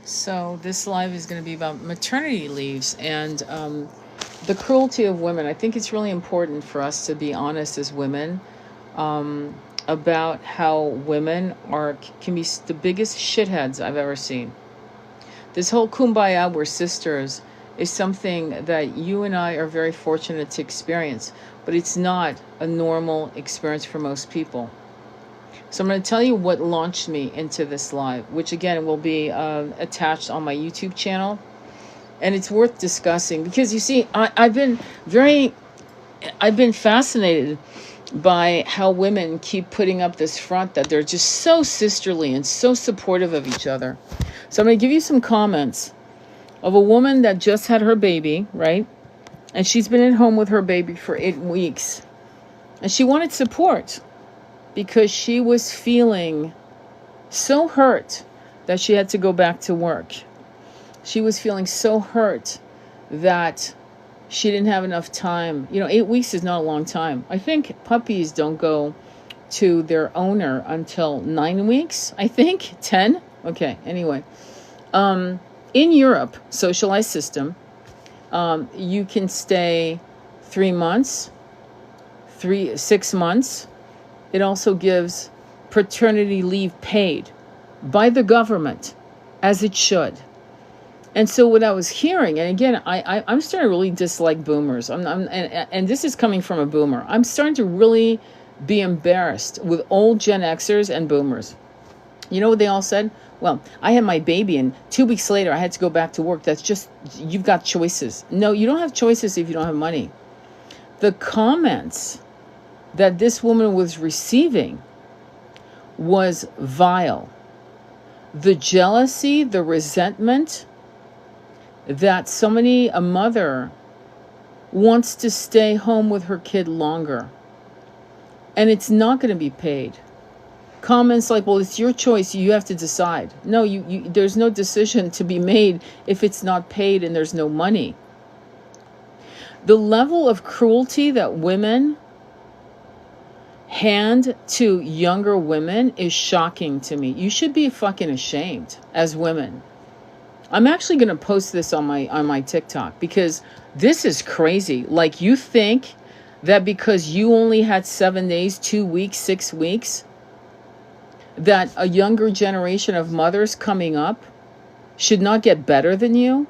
So this live is going to be about maternity leaves and the cruelty of women. I think it's really important for us to be honest as women um, about how women can be the biggest shitheads I've ever seen. This whole kumbaya, we're sisters, is something that you and I are very fortunate to experience, but it's not a normal experience for most people. So I'm going to tell you what launched me into this live, which again will be attached on my YouTube channel. And it's worth discussing because you see, I've been fascinated by how women keep putting up this front that they're just so sisterly and so supportive of each other. So I'm going to give you some comments of a woman that just had her baby, right? And she's been at home with her baby for 8 weeks. And she wanted support because she was feeling so hurt that she had to go back to work. She was feeling so hurt that she didn't have enough time. 8 weeks is not a long time. I think puppies don't go to their owner until 9 weeks, I think. 10? Okay, anyway. In Europe, socialized system, you can stay 3 months, 6 months. It also gives paternity leave paid by the government, as it should. And so what I was hearing, and again, I'm starting to really dislike boomers. And this is coming from a boomer. I'm starting to really be embarrassed with old Gen Xers and boomers. You know what they all said? Well, I had my baby and 2 weeks later I had to go back to work. That's just, you've got choices. No, you don't have choices if you don't have money. The comments that this woman was receiving was vile. The jealousy, the resentment that a mother wants to stay home with her kid longer and it's not going to be paid. Comments like, well, it's your choice, you have to decide. No, there's no decision to be made if it's not paid and there's no money. The level of cruelty that women hand to younger women is shocking to me. You should be fucking ashamed as women. I'm actually going to post this on my TikTok because this is crazy. Like, you think that because you only had 7 days, 2 weeks, 6 weeks, that a younger generation of mothers coming up should not get better than you?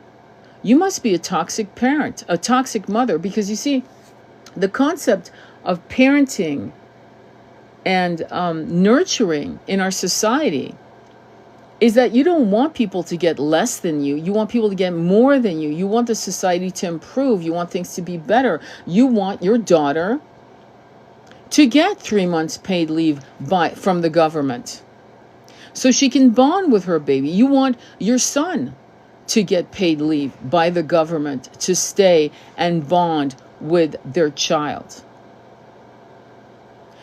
You must be a toxic parent, a toxic mother, because you see, the concept of parenting and nurturing in our society is that you don't want people to get less than you. You want people to get more than you. You want the society to improve. You want things to be better. You want your daughter to get 3 months paid leave from the government so she can bond with her baby. You want your son to get paid leave by the government to stay and bond with their child.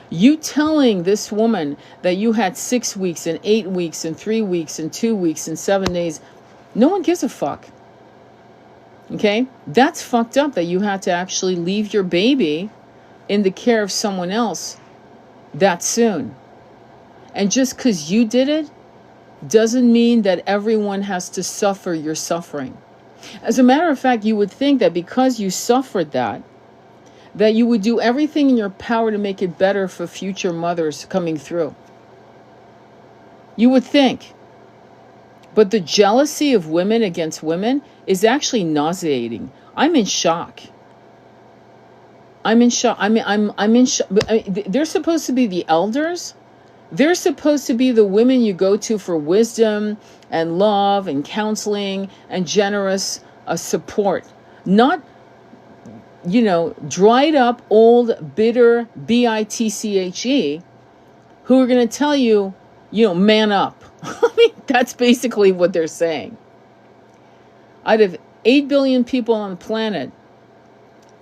You telling this woman that you had 6 weeks and 8 weeks and 3 weeks and 2 weeks and 7 days, no one gives a fuck. Okay? That's fucked up that you had to actually leave your baby in the care of someone else that soon. And just because you did it doesn't mean that everyone has to suffer your suffering. As a matter of fact, you would think that because you suffered that you would do everything in your power to make it better for future mothers coming through. You would think. But the jealousy of women against women is actually nauseating. I'm in shock. I'm in shock. I'm in shock. They're supposed to be the elders. They're supposed to be the women you go to for wisdom and love and counseling and generous support. Not dried up, old, bitter, bitche, who are going to tell you, man up. I mean, that's basically what they're saying. Out of 8 billion people on the planet,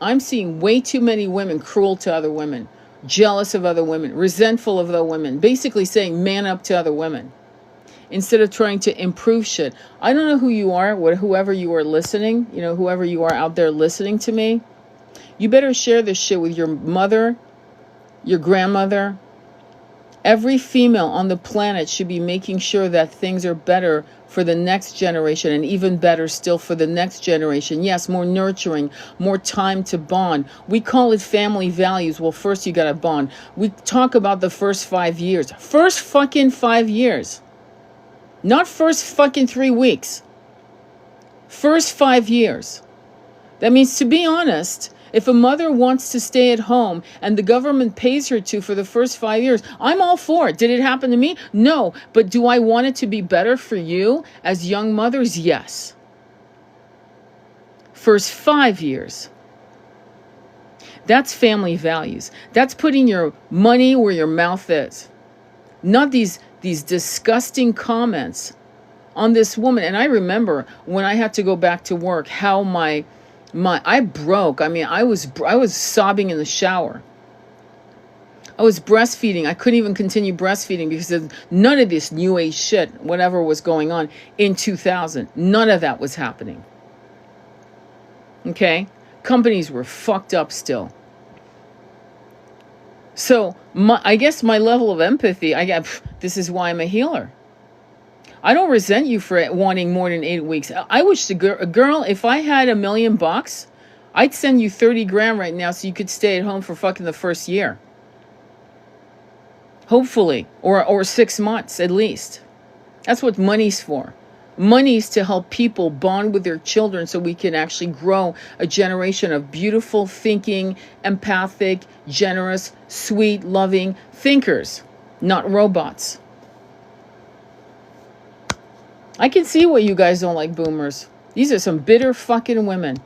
I'm seeing way too many women cruel to other women, jealous of other women, resentful of other women, basically saying man up to other women instead of trying to improve shit. I don't know who you are, whoever you are listening, whoever you are out there listening to me. You better share this shit with your mother, your grandmother, Every female on the planet should be making sure that things are better for the next generation, and even better still for the next generation. Yes, more nurturing, more time to bond. We call it family values. Well, first you got to bond. We talk about the first 5 years. First fucking 5 years. Not first fucking 3 weeks. First 5 years. That means, to be honest, if a mother wants to stay at home and the government pays her to for the first 5 years, I'm all for it. Did it happen to me? No. But do I want it to be better for you as young mothers? Yes. First 5 years. That's family values. That's putting your money where your mouth is. Not these disgusting comments on this woman. And I remember when I had to go back to work, how I broke. I mean, I was sobbing in the shower. I was breastfeeding. I couldn't even continue breastfeeding because of none of this new age shit, whatever was going on in 2000. None of that was happening. Okay? Companies were fucked up still. So I guess my level of empathy, this is why I'm a healer. I don't resent you for wanting more than 8 weeks. I wish a girl, if I had $1 million, I'd send you 30 grand right now so you could stay at home for fucking the first year. Hopefully. Or 6 months at least. That's what money's for. Money's to help people bond with their children so we can actually grow a generation of beautiful, thinking, empathic, generous, sweet, loving thinkers, not robots. I can see why you guys don't like boomers. These are some bitter fucking women.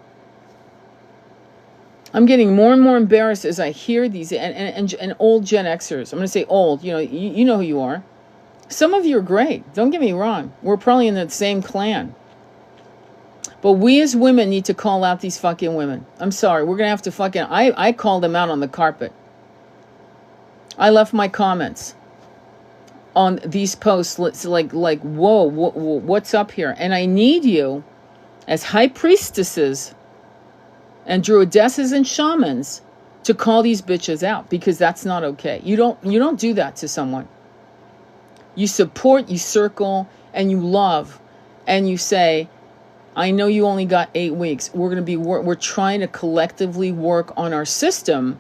I'm getting more and more embarrassed as I hear these and old Gen Xers. I'm going to say old. You know who you are. Some of you are great. Don't get me wrong. We're probably in the same clan. But we as women need to call out these fucking women. I'm sorry. We're going to have to fucking... I called them out on the carpet. I left my comments on these posts, like whoa, what's up here? And I need you as high priestesses and druidesses and shamans to call these bitches out, because that's not okay. You don't do that to someone. You support, you circle, and you love, and you say, I know you only got 8 weeks. We're trying to collectively work on our system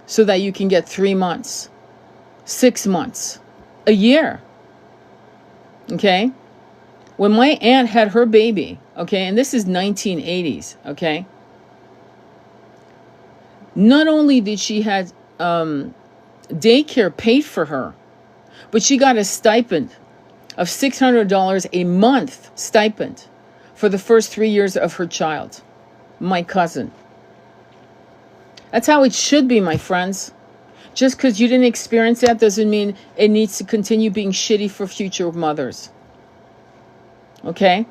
so that you can get 3 months, 6 months, a year. Okay? When my aunt had her baby, okay, and this is 1980s, okay? Not only did she have daycare paid for her, but she got a stipend of $600 a month stipend for the first 3 years of her child. My cousin. That's how it should be, my friends. Just because you didn't experience that doesn't mean it needs to continue being shitty for future mothers. Okay?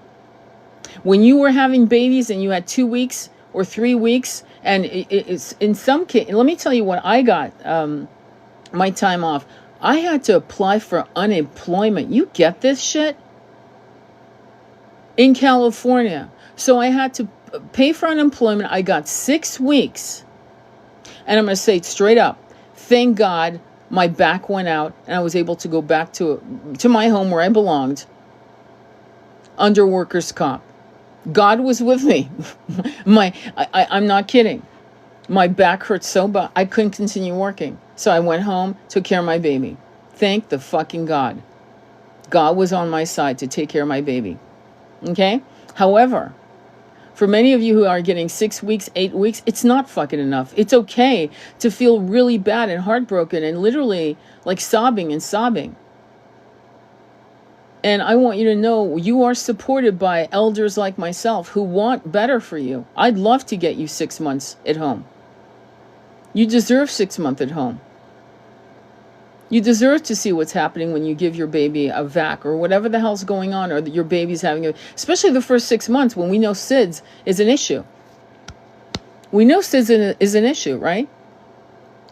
When you were having babies and you had 2 weeks or 3 weeks, and it's in some case, let me tell you what I got my time off. I had to apply for unemployment. You get this shit? In California. So I had to pay for unemployment. I got 6 weeks. And I'm going to say it straight up. Thank God my back went out and I was able to go back to my home where I belonged under workers' comp. God was with me. I'm not kidding. My back hurt so bad I couldn't continue working. So I went home, took care of my baby. Thank the fucking God. God was on my side to take care of my baby. Okay? However, for many of you who are getting 6 weeks, 8 weeks, it's not fucking enough. It's okay to feel really bad and heartbroken and literally like sobbing. And I want you to know you are supported by elders like myself who want better for you. I'd love to get you 6 months at home. You deserve 6 months at home. You deserve to see what's happening when you give your baby a vac or whatever the hell's going on, or your baby's having especially the first 6 months when we know SIDS is an issue. We know SIDS is an issue, right?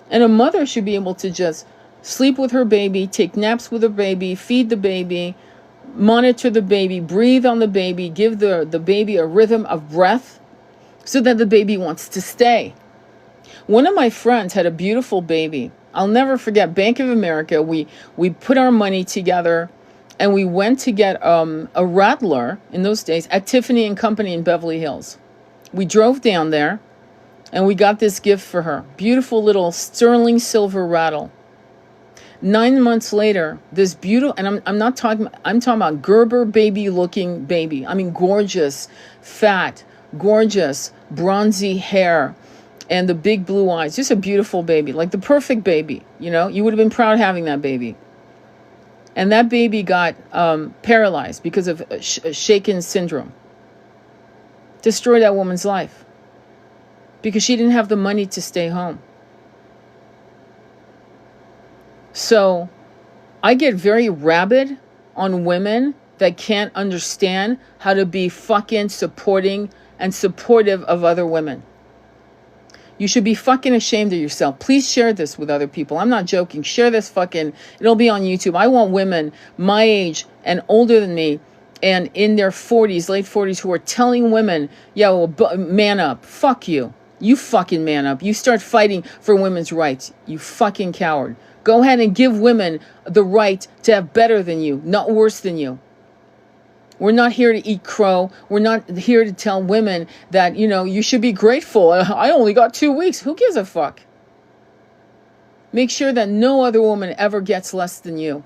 And a mother should be able to just sleep with her baby, take naps with her baby, feed the baby, monitor the baby, breathe on the baby, give the baby a rhythm of breath so that the baby wants to stay. One of my friends had a beautiful baby. I'll never forget Bank of America. We put our money together and we went to get a Rattler in those days at Tiffany and Company in Beverly Hills. We drove down there and we got this gift for her. Beautiful little sterling silver rattle. 9 months later, this beautiful, and I'm talking about Gerber baby looking baby. I mean, gorgeous, fat, gorgeous, bronzy hair, and the big blue eyes. Just a beautiful baby, like the perfect baby. You know, you would have been proud having that baby. And that baby got paralyzed because of shaken syndrome. Destroyed that woman's life because she didn't have the money to stay home. So I get very rabid on women that can't understand how to be fucking supporting and supportive of other women. You should be fucking ashamed of yourself. Please share this with other people. I'm not joking. Share this fucking, it'll be on YouTube. I want women my age and older than me and in their 40s, late 40s, who are telling women, yeah, well, man up. Fuck you. You fucking man up. You start fighting for women's rights. You fucking coward. Go ahead and give women the right to have better than you, not worse than you. We're not here to eat crow. We're not here to tell women that, you know, you should be grateful. I only got 2 weeks. Who gives a fuck? Make sure that no other woman ever gets less than you.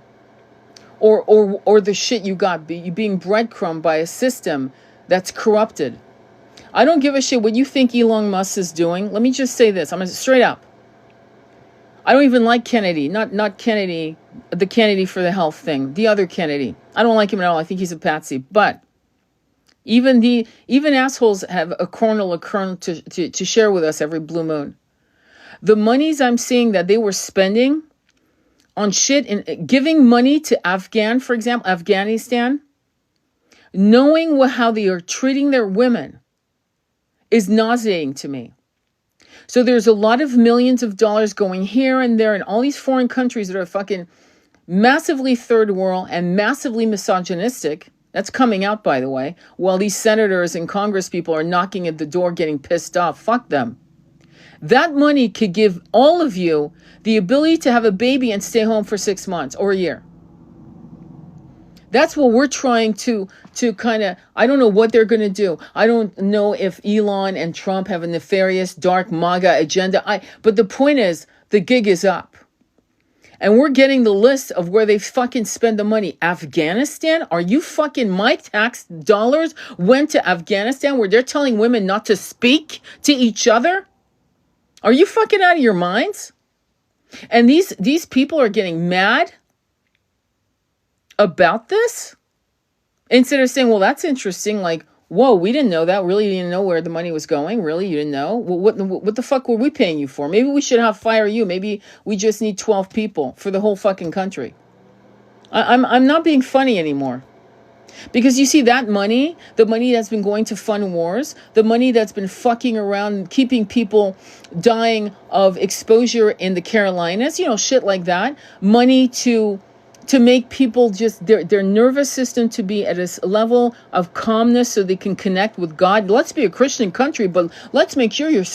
Or the shit you got being breadcrumbed by a system that's corrupted. I don't give a shit what you think Elon Musk is doing. Let me just say this. I'm straight up. I don't even like Kennedy. Not Kennedy, the Kennedy for the health thing. The other Kennedy. I don't like him at all. I think he's a patsy. But even assholes have a kernel to share with us every blue moon. The monies I'm seeing that they were spending on shit and giving money to for example, Afghanistan, knowing how they are treating their women is nauseating to me. So there's a lot of millions of dollars going here and there in all these foreign countries that are fucking massively third world and massively misogynistic. That's coming out, by the way, while these senators and Congress people are knocking at the door getting pissed off. Fuck them. That money could give all of you the ability to have a baby and stay home for 6 months or a year. That's what we're trying to kind of, I don't know what they're going to do. I don't know if Elon and Trump have a nefarious, dark MAGA agenda. But the point is, the gig is up. And we're getting the list of where they fucking spend the money. Afghanistan? Are you fucking, my tax dollars went to Afghanistan where they're telling women not to speak to each other? Are you fucking out of your minds? And these people are getting mad about this instead of saying, well, that's interesting. Like, whoa, we didn't know that. Really, you didn't know where the money was going. Really, you didn't know. Well, what the fuck were we paying you for? Maybe we should fire you. Maybe we just need 12 people for the whole fucking country. I'm not being funny anymore. Because you see that money, the money that's been going to fund wars, the money that's been fucking around, keeping people dying of exposure in the Carolinas, shit like that. Money to make people just their nervous system to be at a level of calmness so they can connect with God. Let's be a Christian country, but let's make sure you're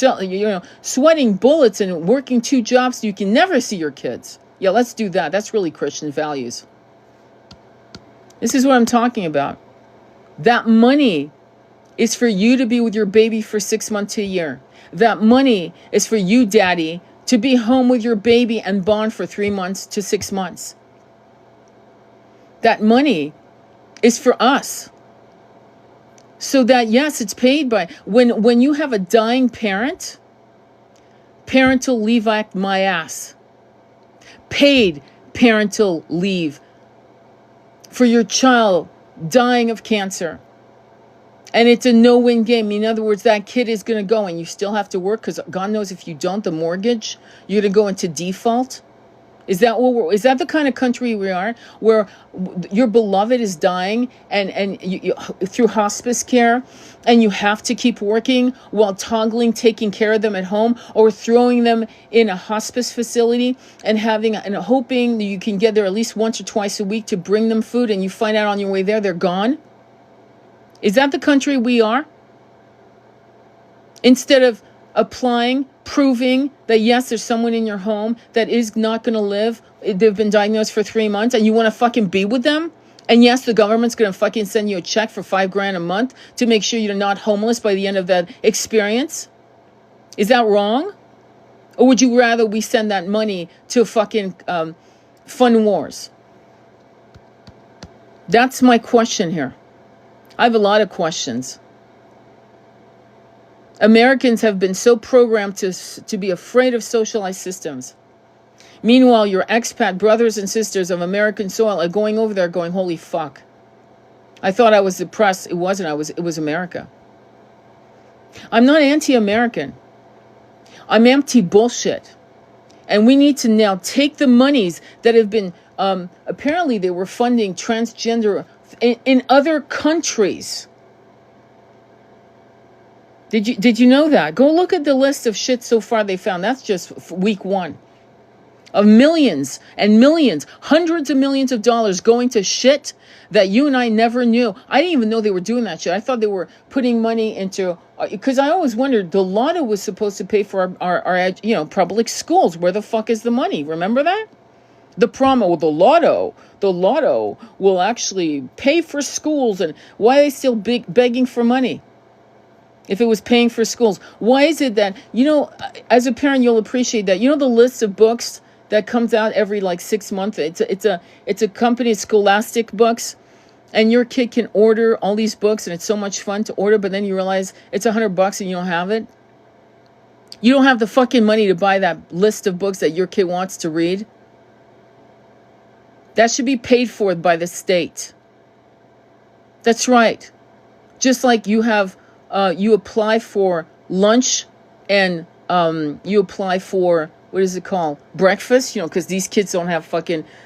sweating bullets and working 2 jobs so you can never see your kids. Yeah, let's do that. That's really Christian values. This is what I'm talking about. That money is for you to be with your baby for 6 months to a year. That money is for you, daddy, to be home with your baby and bond for 3 months to 6 months. That money is for us. So that, yes, it's paid by, when you have a dying parent, parental leave act my ass. Paid parental leave for your child dying of cancer. And it's a no-win game. In other words, that kid is going to go and you still have to work because God knows if you don't, the mortgage, you're going to go into default. Is that the kind of country we are, where your beloved is dying and you through hospice care, and you have to keep working while taking care of them at home, or throwing them in a hospice facility and hoping that you can get there at least once or twice a week to bring them food, and you find out on your way there they're gone? Is that the country we are? Instead of applying, proving that yes, there's someone in your home that is not going to live. They've been diagnosed for 3 months and you want to fucking be with them? And yes, the government's going to fucking send you a check for $5,000 a month to make sure you're not homeless by the end of that experience? Is that wrong? Or would you rather we send that money to fucking fund wars? That's my question here. I have a lot of questions. Americans have been so programmed to be afraid of socialized systems. Meanwhile, your expat brothers and sisters of American soil are going over there going, holy fuck. I thought I was depressed. It wasn't. It was America. I'm not anti-American. I'm anti-bullshit. And we need to now take the monies that have been, apparently they were funding transgender in other countries. Did you know that? Go look at the list of shit so far they found. That's just week 1. Of millions and millions, hundreds of millions of dollars going to shit that you and I never knew. I didn't even know they were doing that shit. I thought they were putting money into, because I always wondered, the lotto was supposed to pay for our public schools. Where the fuck is the money? Remember that? The promo, the lotto will actually pay for schools. And why are they still begging for money? If it was paying for schools, why is it that, as a parent, you'll appreciate that, the list of books that comes out every 6 months. It's a company, Scholastic Books, and your kid can order all these books, and it's so much fun to order. But then you realize it's $100 and you don't have it. You don't have the fucking money to buy that list of books that your kid wants to read. That should be paid for by the state. That's right. Just like you have, you apply for lunch and you apply for, what is it called? Breakfast, because these kids don't have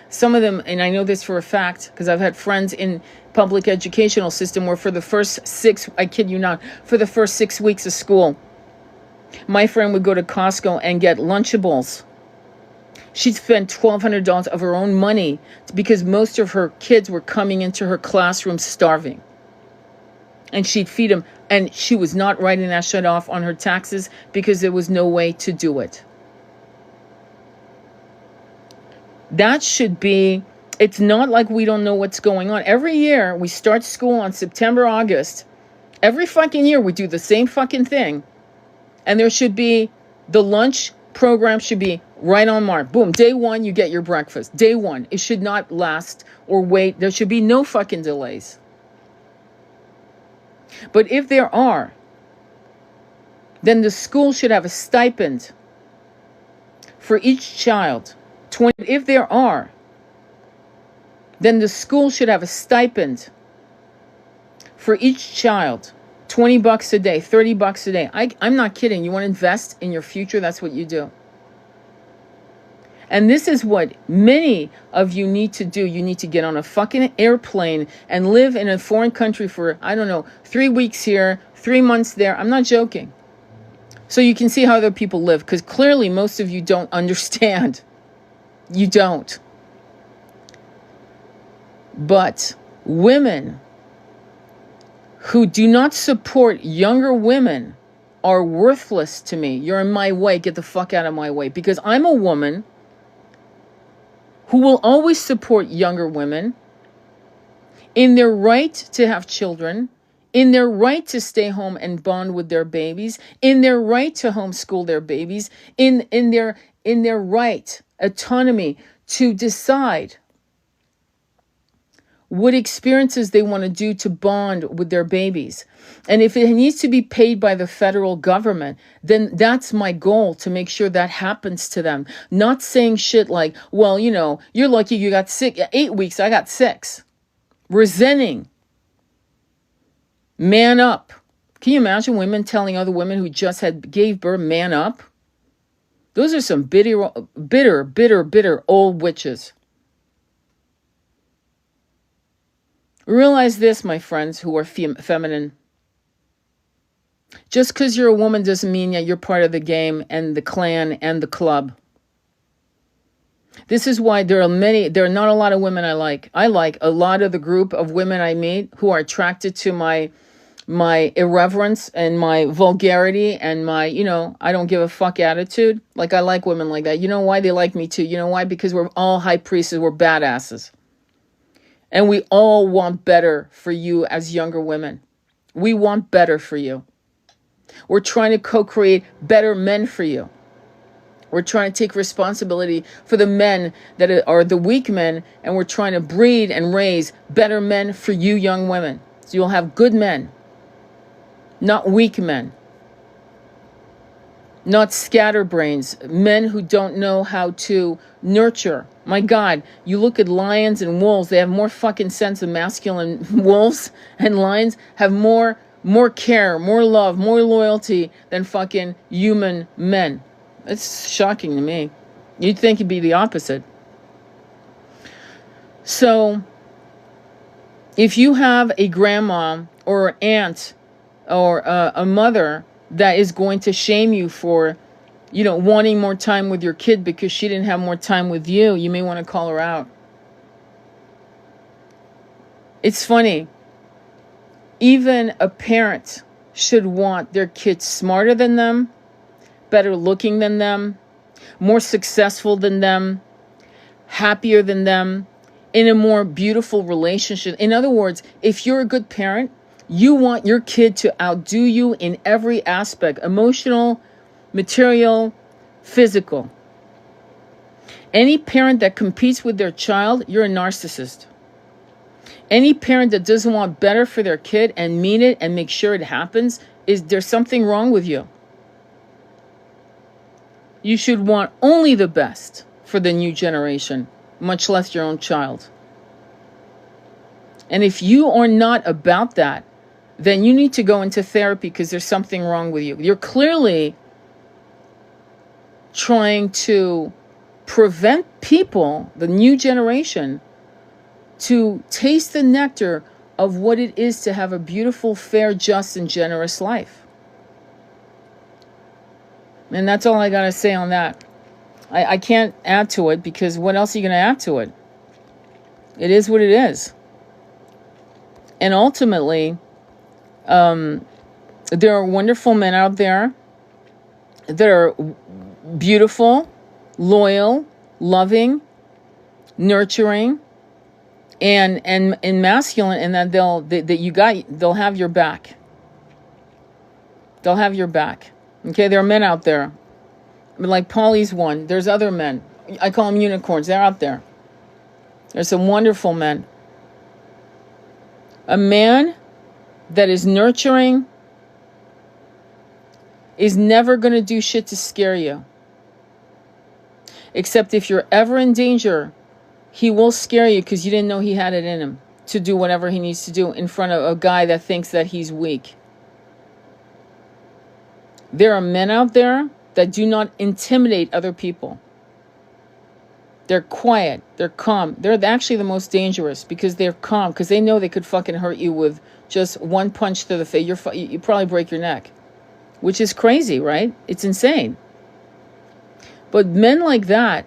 some of them, and I know this for a fact, because I've had friends in public educational system where for the first 6, I kid you not, for the first 6 weeks of school, my friend would go to Costco and get Lunchables. She'd spend $1,200 of her own money because most of her kids were coming into her classroom starving. And she'd feed them, and she was not writing that shit off on her taxes because there was no way to do it. That should be, it's not like we don't know what's going on. Every year, we start school on September, August. Every fucking year, we do the same fucking thing. And there should be, the lunch program should be right on mark. Boom, day 1, you get your breakfast. Day 1, it should not last or wait. There should be no fucking delays. But if there are, then the school should have a stipend for each child. If there are, then the school should have a stipend for each child. $20 a day, $30 a day. I'm not kidding. You want to invest in your future? That's what you do. And this is what many of you need to do. You need to get on a fucking airplane and live in a foreign country for, 3 weeks here, 3 months there. I'm not joking. So you can see how other people live, because clearly most of you don't understand. You don't. But women who do not support younger women are worthless to me. You're in my way. Get the fuck out of my way. Because I'm a woman who will always support younger women in their right to have children, in their right to stay home and bond with their babies, in their right to homeschool their babies, in their right, autonomy to decide what experiences they want to do to bond with their babies. And if it needs to be paid by the federal government, then that's my goal, to make sure that happens to them. Not saying shit like, well, you're lucky you got 8 weeks, I got 6. Resenting. Man up. Can you imagine women telling other women who just gave birth, man up? Those are some bitter old witches. Realize this, my friends who are feminine. Just because you're a woman doesn't mean that you're part of the game and the clan and the club. This is why there are not a lot of women I like. I like a lot of the group of women I meet who are attracted to my my irreverence and my vulgarity and my, I don't give a fuck attitude. Like, I like women like that. You know why? They like me too. You know why? Because we're all high priestesses. We're badasses. And we all want better for you as younger women. We want better for you. We're trying to co-create better men for you. We're trying to take responsibility for the men that are the weak men, and we're trying to breed and raise better men for you young women. So you'll have good men, not weak men, not scatterbrains, men who don't know how to nurture. My God, you look at lions and wolves, they have more fucking sense of masculine. Wolves and lions have more care, more love, more loyalty than fucking human men. It's shocking to me. You'd think it'd be the opposite. So, if you have a grandma or an aunt or a mother that is going to shame you for, wanting more time with your kid because she didn't have more time with you, you may want to call her out. It's funny. Even a parent should want their kids smarter than them, better looking than them, more successful than them, happier than them, in a more beautiful relationship. In other words, if you're a good parent, you want your kid to outdo you in every aspect: emotional, material, physical. Any parent that competes with their child, you're a narcissist. Any parent that doesn't want better for their kid and mean it and make sure it happens, there's something wrong with you. You should want only the best for the new generation, much less your own child. And if you are not about that, then you need to go into therapy because there's something wrong with you. You're clearly trying to prevent people, the new generation, to taste the nectar of what it is to have a beautiful, fair, just, and generous life. And that's all I got to say on that. I can't add to it because what else are you going to add to it? It is what it is. And ultimately, there are wonderful men out there that are beautiful, loyal, loving, nurturing, and masculine, and that they'll have your back. They'll have your back. Okay, there are men out there. Like Polly's one. There's other men. I call them unicorns. They're out there. There's some wonderful men. A man that is nurturing is never going to do shit to scare you. Except if you're ever in danger, he will scare you because you didn't know he had it in him to do whatever he needs to do in front of a guy that thinks that he's weak. There are men out there that do not intimidate other people. They're quiet. They're calm. They're actually the most dangerous because they're calm, because they know they could fucking hurt you with just one punch to the face. You probably break your neck, which is crazy, right? It's insane. But men like that,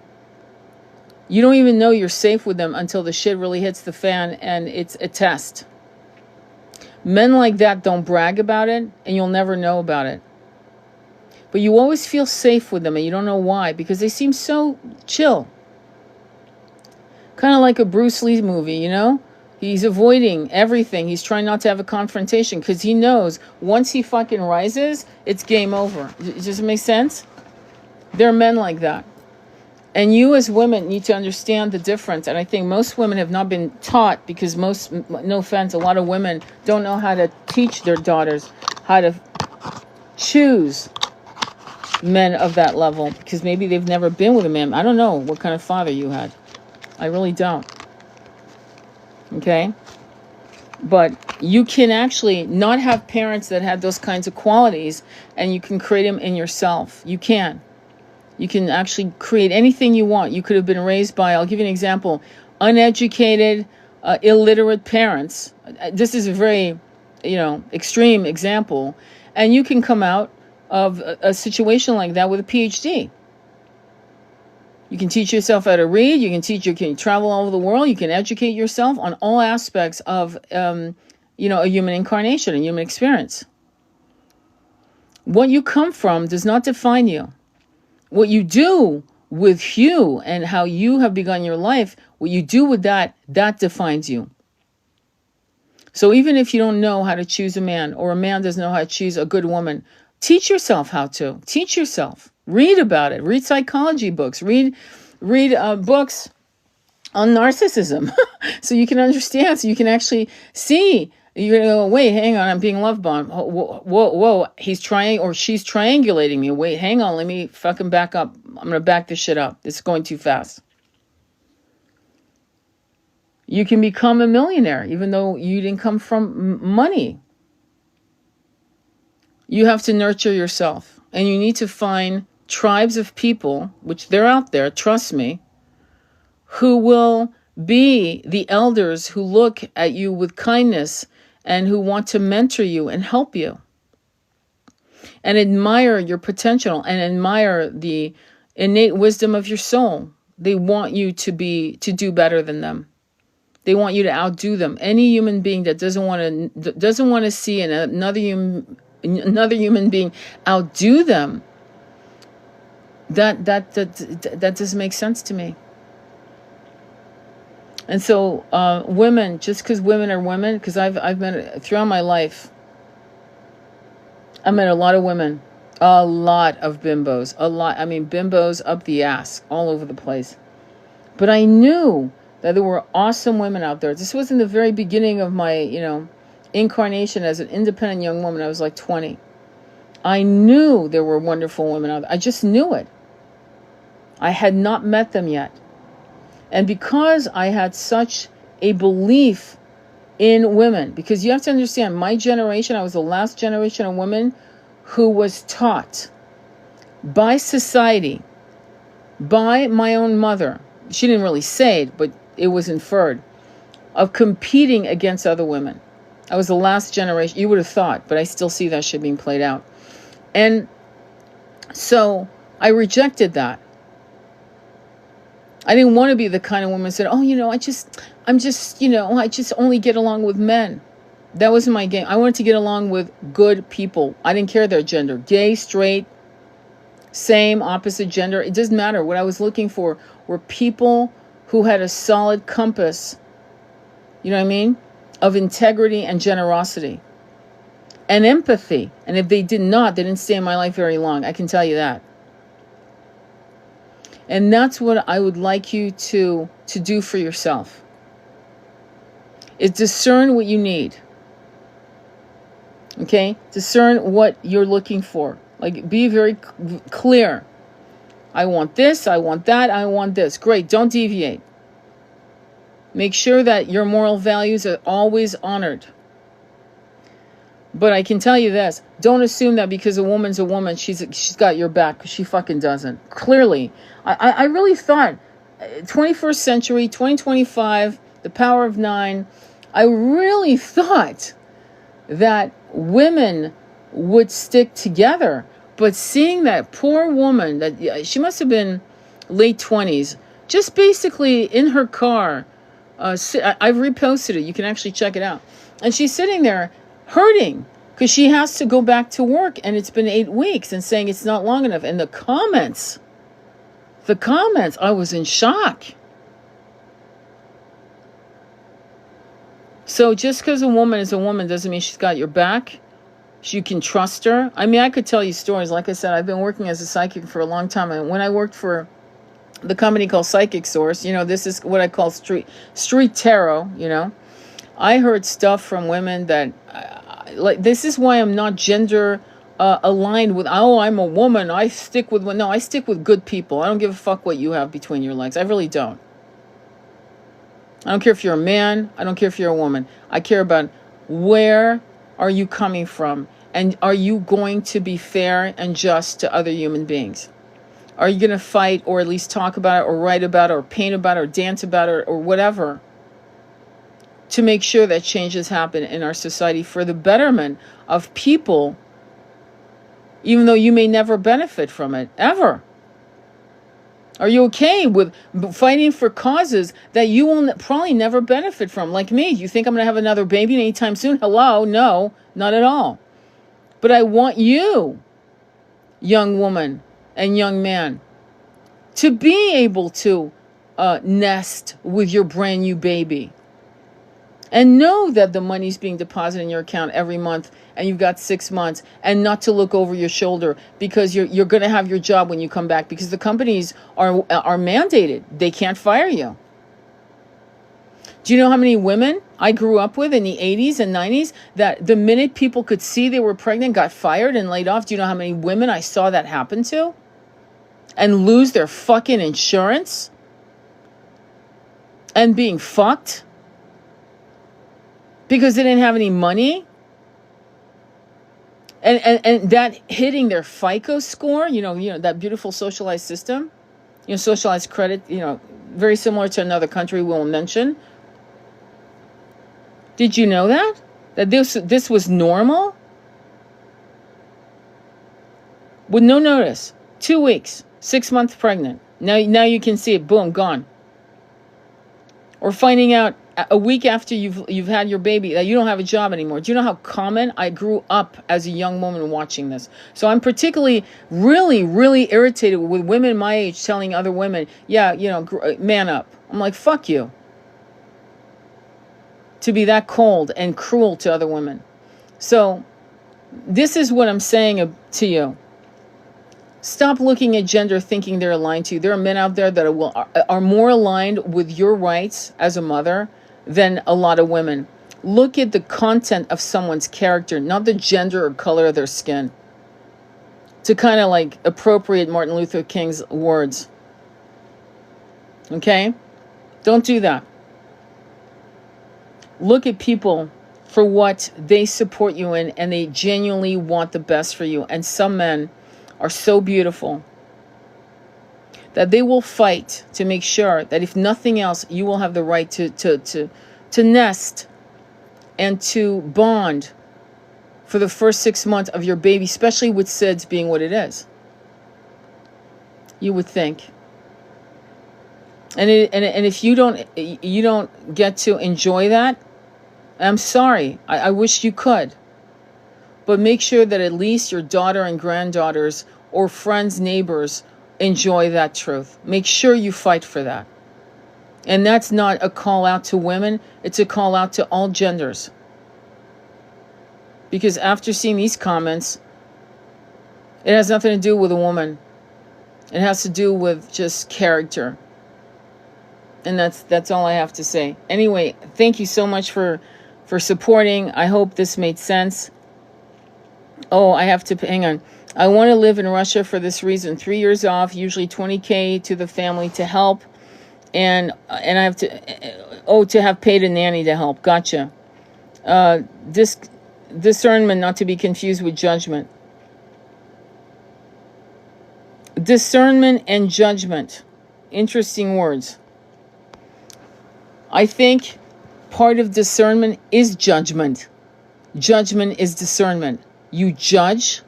you don't even know you're safe with them until the shit really hits the fan and it's a test. Men like that don't brag about it, and you'll never know about it. But you always feel safe with them, and you don't know why, because they seem so chill. Kind of like a Bruce Lee movie, you know? He's avoiding everything. He's trying not to have a confrontation because he knows once he fucking rises, it's game over. Does it make sense? There are men like that. And you as women need to understand the difference. And I think most women have not been taught, because no offense, a lot of women don't know how to teach their daughters how to choose men of that level, because maybe they've never been with a man. I don't know what kind of father you had. I really don't. Okay? But you can actually not have parents that had those kinds of qualities, and you can create them in yourself. You can. You can actually create anything you want. You could have been raised by, I'll give you an example, uneducated, illiterate parents. This is a very, extreme example. And you can come out of a situation like that with a PhD. You can teach yourself how to read. You can travel all over the world. You can educate yourself on all aspects of a human incarnation, a human experience. What you come from does not define you. What you do with you and how you have begun your life, what you do with that defines you. So even if you don't know how to choose a man, or a man doesn't know how to choose a good woman, teach yourself how to. Teach yourself. Read about it. Read psychology books. Read books on narcissism so you can understand, so you can actually see. You're going to go, wait, hang on, I'm being love bombed. Whoa, he's trying, or she's triangulating me. Wait, hang on, let me fucking back up. I'm going to back this shit up. It's going too fast. You can become a millionaire even though you didn't come from money. You have to nurture yourself, and you need to find tribes of people, which they're out there, trust me, who will be the elders who look at you with kindness and who want to mentor you and help you and admire your potential and admire the innate wisdom of your soul. They want you to do better than them. They want you to outdo them. Any human being that doesn't want to see another human being outdo them, that doesn't make sense to me. And so women, just because women are women, because I've met, throughout my life, I met a lot of women, a lot of bimbos, bimbos up the ass, all over the place. But I knew that there were awesome women out there. This was in the very beginning of my, incarnation as an independent young woman. I was like 20. I knew there were wonderful women out there. I just knew it. I had not met them yet. And because I had such a belief in women, because you have to understand, my generation, I was the last generation of women who was taught by society, by my own mother. She didn't really say it, but it was inferred, of competing against other women. I was the last generation. You would have thought, but I still see that shit being played out. And so I rejected that. I didn't want to be the kind of woman who said, I just only get along with men. That wasn't my game. I wanted to get along with good people. I didn't care their gender. Gay, straight, same, opposite gender. It doesn't matter. What I was looking for were people who had a solid compass, of integrity and generosity and empathy. And if they did not, they didn't stay in my life very long. I can tell you that. And that's what I would like you to do for yourself. Is discern what you need. Okay? Discern what you're looking for. Like, be very clear. I want this, I want that, I want this. Great, don't deviate. Make sure that your moral values are always honored. But I can tell you this, don't assume that because a woman's a woman, she's got your back, because she fucking doesn't. Clearly, I really thought, 21st century, 2025, the power of 9, I really thought that women would stick together. But seeing that poor woman, that she must have been late 20s, just basically in her car, I've reposted it, you can actually check it out. And she's sitting there hurting because she has to go back to work, and it's been 8 weeks, and saying it's not long enough. And the comments, I was in shock. So just because a woman is a woman doesn't mean she's got your back. You can trust her. I could tell you stories. Like I said, I've been working as a psychic for a long time. And when I worked for the company called Psychic Source, this is what I call street tarot, I heard stuff from women that, this is why I'm not gender aligned with, I'm a woman, I stick with good people. I don't give a fuck what you have between your legs. I really don't. I don't care if you're a man. I don't care if you're a woman. I care about where are you coming from, and are you going to be fair and just to other human beings? Are you going to fight, or at least talk about it, or write about it, or paint about it, or dance about it, or whatever, to make sure that changes happen in our society for the betterment of people, even though you may never benefit from it, ever? Are you okay with fighting for causes that you will probably never benefit from? Like me, you think I'm going to have another baby anytime soon? Hello? No, not at all. But I want you, young woman and young man, to be able to nest with your brand new baby. And know that the money's being deposited in your account every month and you've got 6 months, and not to look over your shoulder because you're going to have your job when you come back, because the companies are mandated. They can't fire you. Do you know how many women I grew up with in the 80s and 90s that the minute people could see they were pregnant got fired and laid off? Do you know how many women I saw that happen to? And lose their fucking insurance? And being fucked? Because they didn't have any money? And that hitting their FICO score, you know, that beautiful socialized system, socialized credit, very similar to another country we'll mention. Did you know that this was normal? With no notice, 2 weeks, 6 months pregnant. Now you can see it, boom, gone. Or finding out a week after you've had your baby that you don't have a job anymore. Do you know how common? I grew up as a young woman watching this. So I'm particularly really, really irritated with women my age telling other women, yeah, man up. I'm like, fuck you. To be that cold and cruel to other women. So this is what I'm saying to you. Stop looking at gender thinking they're aligned to you. There are men out there that are more aligned with your rights as a mother than a lot of women. Look at the content of someone's character, not the gender or color of their skin. To kind of like appropriate Martin Luther King's words. Okay? Don't do that. Look at people for what they support you in, and they genuinely want the best for you. And some men are so beautiful that they will fight to make sure that if nothing else, you will have the right to nest and to bond for the first 6 months of your baby, especially with SIDS being what it is. You would think. And if you don't get to enjoy that, I'm sorry. I wish you could. But make sure that at least your daughter and granddaughters or friends, neighbors enjoy that truth. Make sure you fight for that. And that's not a call out to women. It's a call out to all genders. Because after seeing these comments, it has nothing to do with a woman. It has to do with just character. And that's all I have to say. Anyway, thank you so much for supporting. I hope this made sense. Oh, I have to, hang on. I want to live in Russia for this reason. 3 years off, usually $20,000 to the family to help. And I have to have paid a nanny to help. Gotcha. This discernment, not to be confused with judgment. Discernment and judgment. Interesting words. I think part of discernment is judgment. Judgment is discernment. You judge,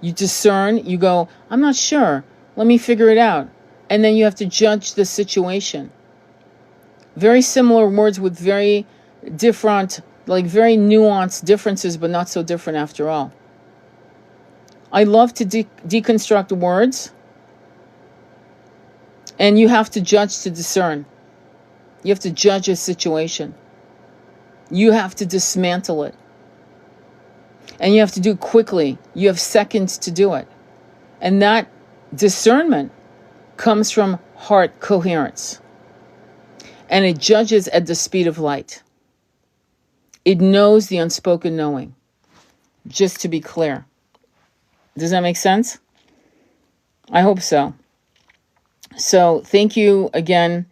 you discern, you go, I'm not sure. Let me figure it out. And then you have to judge the situation. Very similar words with very different, like very nuanced differences, but not so different after all. I love to deconstruct words. And you have to judge to discern. You have to judge a situation. You have to dismantle it. And you have to do it quickly. You have seconds to do it. And that discernment comes from heart coherence. And it judges at the speed of light. It knows the unspoken knowing. Just to be clear. Does that make sense? I hope so. So thank you again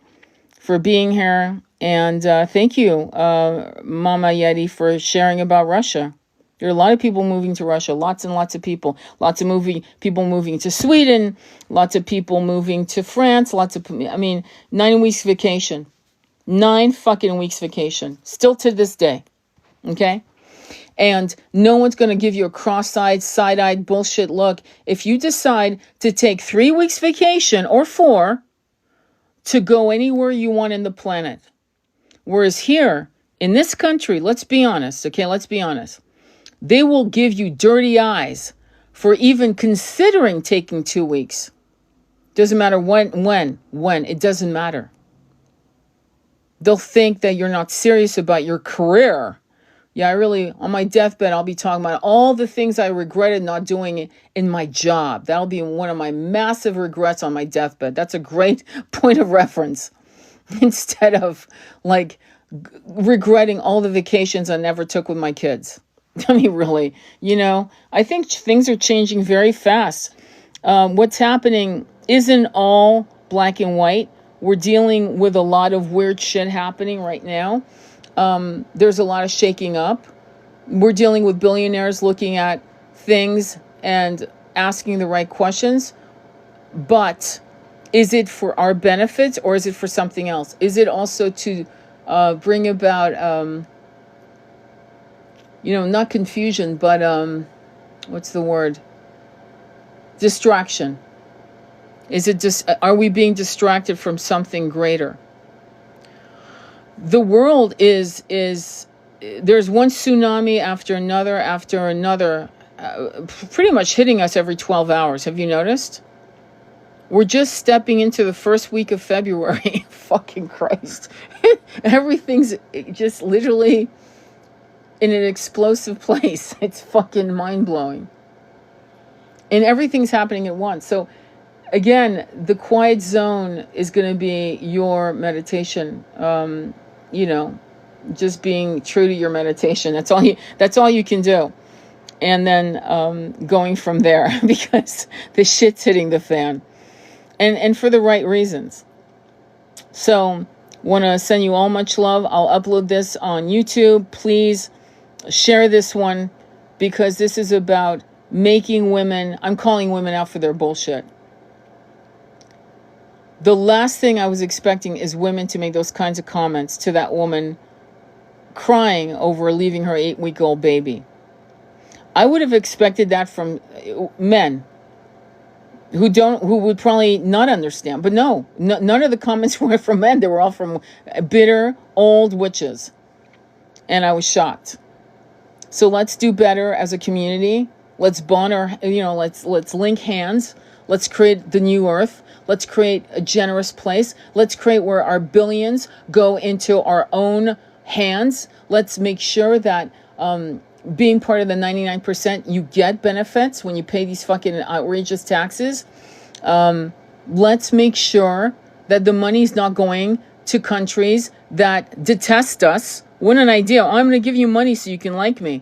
for being here. And thank you, Mama Yeti, for sharing about Russia. There are a lot of people moving to Russia, lots and lots of people. Lots of people moving to Sweden, lots of people moving to France, 9 weeks vacation. 9 fucking weeks vacation. Still to this day. Okay? And no one's going to give you a cross-eyed, side-eyed bullshit look. If you decide to take 3 weeks vacation or 4, to go anywhere you want in the planet. Whereas here, in this country, let's be honest, okay, let's be honest. They will give you dirty eyes for even considering taking 2 weeks. Doesn't matter when, it doesn't matter. They'll think that you're not serious about your career. Yeah, on my deathbed, I'll be talking about all the things I regretted not doing in my job. That'll be one of my massive regrets on my deathbed. That's a great point of reference. Instead of regretting all the vacations I never took with my kids. I mean, really, I think things are changing very fast. What's happening isn't all black and white. We're dealing with a lot of weird shit happening right now. There's a lot of shaking up. We're dealing with billionaires looking at things and asking the right questions. But is it for our benefits or is it for something else? Is it also to bring about, not confusion, but what's the word? Distraction. Is it are we being distracted from something greater? The world there's one tsunami after another, pretty much hitting us every 12 hours. Have you noticed? We're just stepping into the first week of February. Fucking Christ. Everything's just literally in an explosive place. It's fucking mind-blowing. And everything's happening at once. So again, the quiet zone is going to be your meditation. Just being true to your meditation. That's all you can do. And then going from there, because the shit's hitting the fan. And for the right reasons. So, want to send you all much love. I'll upload this on YouTube. Please share this one, because this is about making women, I'm calling women out for their bullshit. The last thing I was expecting is women to make those kinds of comments to that woman crying over leaving her 8-week-old baby. I would have expected that from men who would probably not understand. But no, none of the comments were from men. They were all from bitter old witches. And I was shocked. So let's do better as a community. Let's bond let's link hands. Let's create the new earth. Let's create a generous place. Let's create where our billions go into our own hands. Let's make sure that being part of the 99%, you get benefits when you pay these fucking outrageous taxes. Let's make sure that the money's not going to countries that detest us. What an idea. I'm going to give you money so you can like me.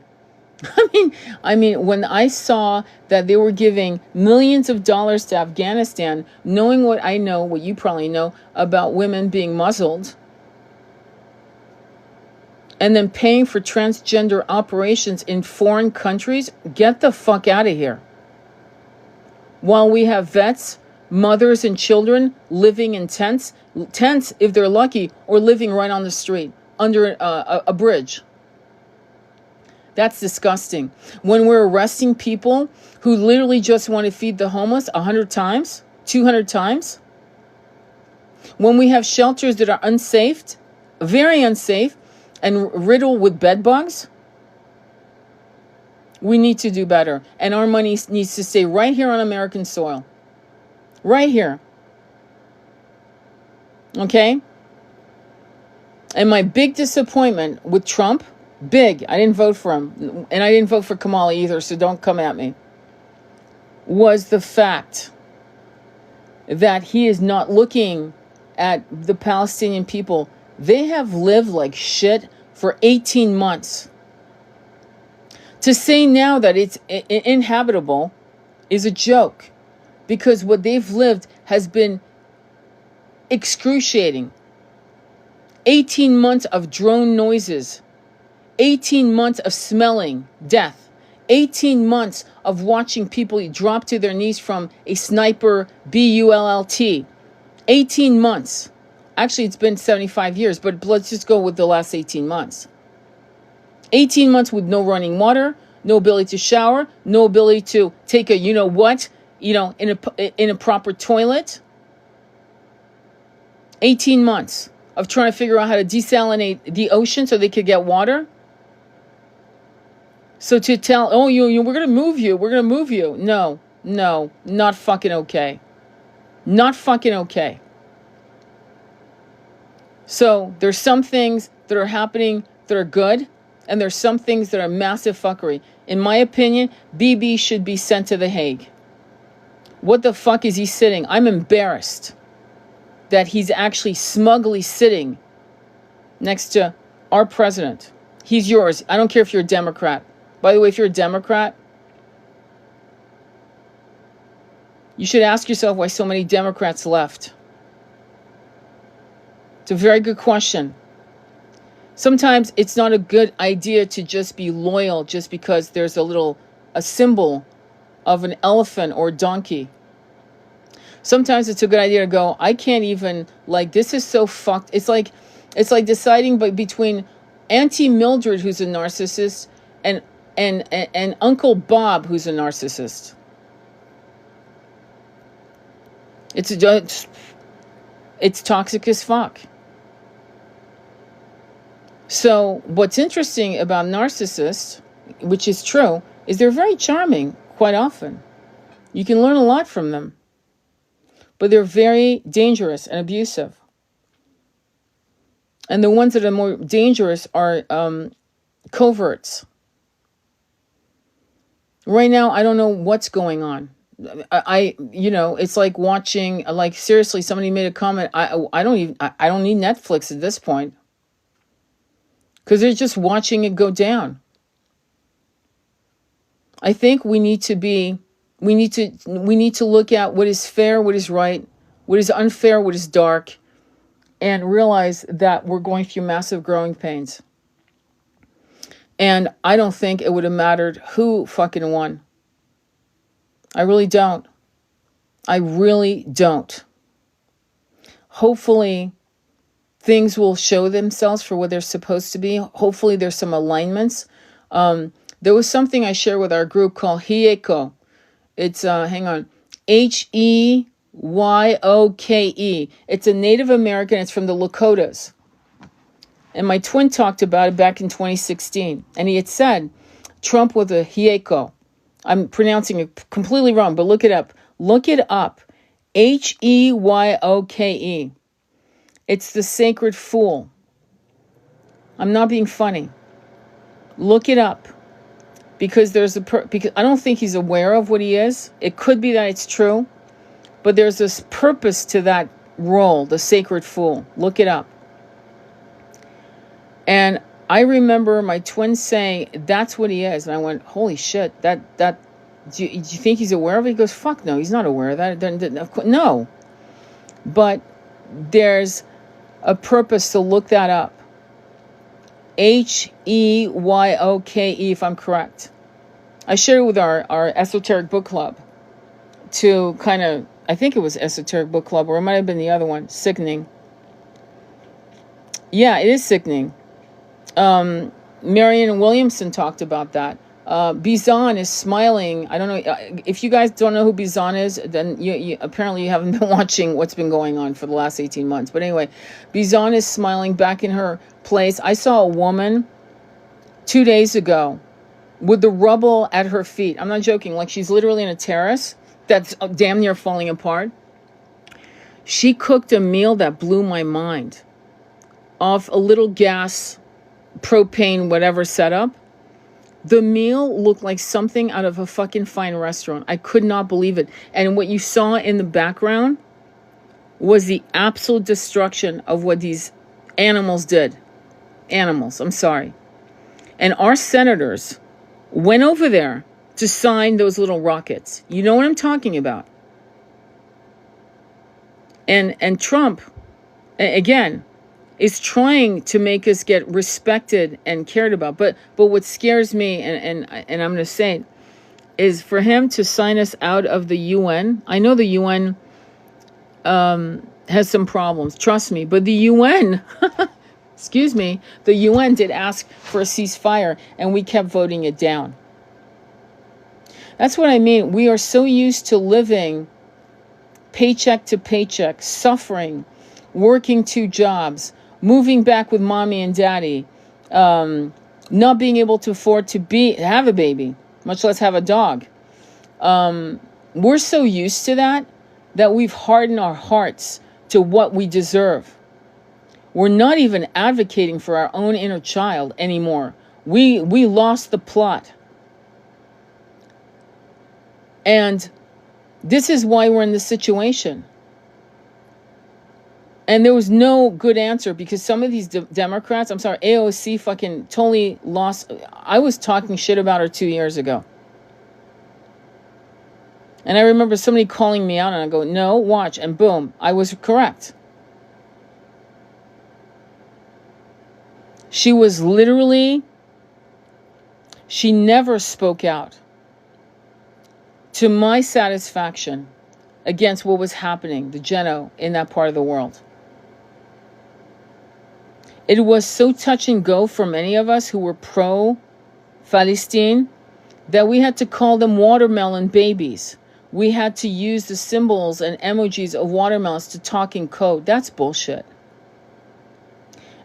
I mean, when I saw that they were giving millions of dollars to Afghanistan, knowing what I know, what you probably know about women being muzzled, and then paying for transgender operations in foreign countries, get the fuck out of here. While we have vets, mothers and children living in tents if they're lucky, or living right on the street under a bridge. That's disgusting. When we're arresting people who literally just want to feed the homeless 100 times, 200 times. When we have shelters that are unsafe, very unsafe, and riddled with bed bugs. We need to do better. And our money needs to stay right here on American soil. Right here. Okay? And my big disappointment with Trump, I didn't vote for him. And I didn't vote for Kamala either, so don't come at me. Was the fact that he is not looking at the Palestinian people. They have lived like shit for 18 months. To say now that it's inhabitable is a joke, because what they've lived has been excruciating. 18 months of drone noises. 18 months of smelling death. 18 months of watching people drop to their knees from a sniper BULLT. 18 months. Actually, it's been 75 years, but let's just go with the last 18 months. 18 months with no running water, no ability to shower, no ability to take a in a proper toilet. 18 months of trying to figure out how to desalinate the ocean so they could get water. So to tell, oh, we're going to move you. We're going to move you. No, not fucking okay. Not fucking okay. So there's some things that are happening that are good, and there's some things that are massive fuckery. In my opinion, BB should be sent to The Hague. What the fuck is he sitting? I'm embarrassed that he's actually smugly sitting next to our president. He's yours. I don't care if you're a Democrat. By the way, if you're a Democrat, you should ask yourself why so many Democrats left. It's a very good question. Sometimes it's not a good idea to just be loyal just because there's a symbol of an elephant or donkey. Sometimes it's a good idea to go, I can't even, this is so fucked. It's like deciding between Auntie Mildred, who's a narcissist, and Uncle Bob, who's a narcissist. It's toxic as fuck. So what's interesting about narcissists, which is true, is they're very charming quite often. You can learn a lot from them. But they're very dangerous and abusive. And the ones that are more dangerous are coverts. Right now, I don't know what's going on. It's like watching, seriously, somebody made a comment. I don't need Netflix at this point. Because they're just watching it go down. I think we need to look at what is fair, what is right, what is unfair, what is dark, and realize that we're going through massive growing pains. And I don't think it would have mattered who fucking won. I really don't. I really don't. Hopefully, things will show themselves for what they're supposed to be. Hopefully, there's some alignments. There was something I shared with our group called Hyeyoke. It's, Heyyoke. It's a Native American. It's from the Lakotas. And my twin talked about it back in 2016. And he had said, Trump with a Hyeyoke. I'm pronouncing it completely wrong, but look it up. Look it up. Heyyoke. It's the sacred fool. I'm not being funny. Look it up. Because because I don't think he's aware of what he is. It could be that it's true. But there's this purpose to that role, the sacred fool. Look it up. And I remember my twin saying, that's what he is. And I went, holy shit, do you think he's aware of it? He goes, fuck no, he's not aware of that. No. But there's a purpose to look that up. Heyyoke, if I'm correct. I shared it with our esoteric book club to kind of, I think it was esoteric book club, or it might have been the other one, sickening. Yeah, it is sickening. Marianne Williamson talked about that. Bizan is smiling. I don't know. If you guys don't know who Bizan is, then you apparently you haven't been watching what's been going on for the last 18 months. But anyway, Bizan is smiling back in her place. I saw a woman 2 days ago with the rubble at her feet. I'm not joking. Like she's literally in a terrace that's damn near falling apart. She cooked a meal that blew my mind off a little gas, propane, whatever setup. The meal looked like something out of a fucking fine restaurant. I could not believe it. And what you saw in the background was the absolute destruction of what these animals did. Animals, I'm sorry. And our senators went over there to sign those little rockets. You know what I'm talking about. And Trump, again, is trying to make us get respected and cared about. But what scares me, and I'm going to say it, is for him to sign us out of the UN. I know the UN has some problems, trust me. But the UN, excuse me, the UN did ask for a ceasefire, and we kept voting it down. That's what I mean. We are so used to living paycheck to paycheck, suffering, working 2 jobs, moving back with mommy and daddy, not being able to afford to have a baby, much less have a dog. We're so used to that we've hardened our hearts to what we deserve. We're not even advocating for our own inner child anymore. We lost the plot. And this is why we're in this situation. And there was no good answer because some of these Democrats, I'm sorry, AOC fucking totally lost. I was talking shit about her 2 years ago. And I remember somebody calling me out and I go, no, watch. And boom, I was correct. She was literally, she never spoke out to my satisfaction against what was happening, the Geno, in that part of the world. It was so touch and go for many of us who were pro-Palestine that we had to call them watermelon babies. We had to use the symbols and emojis of watermelons to talk in code. That's bullshit.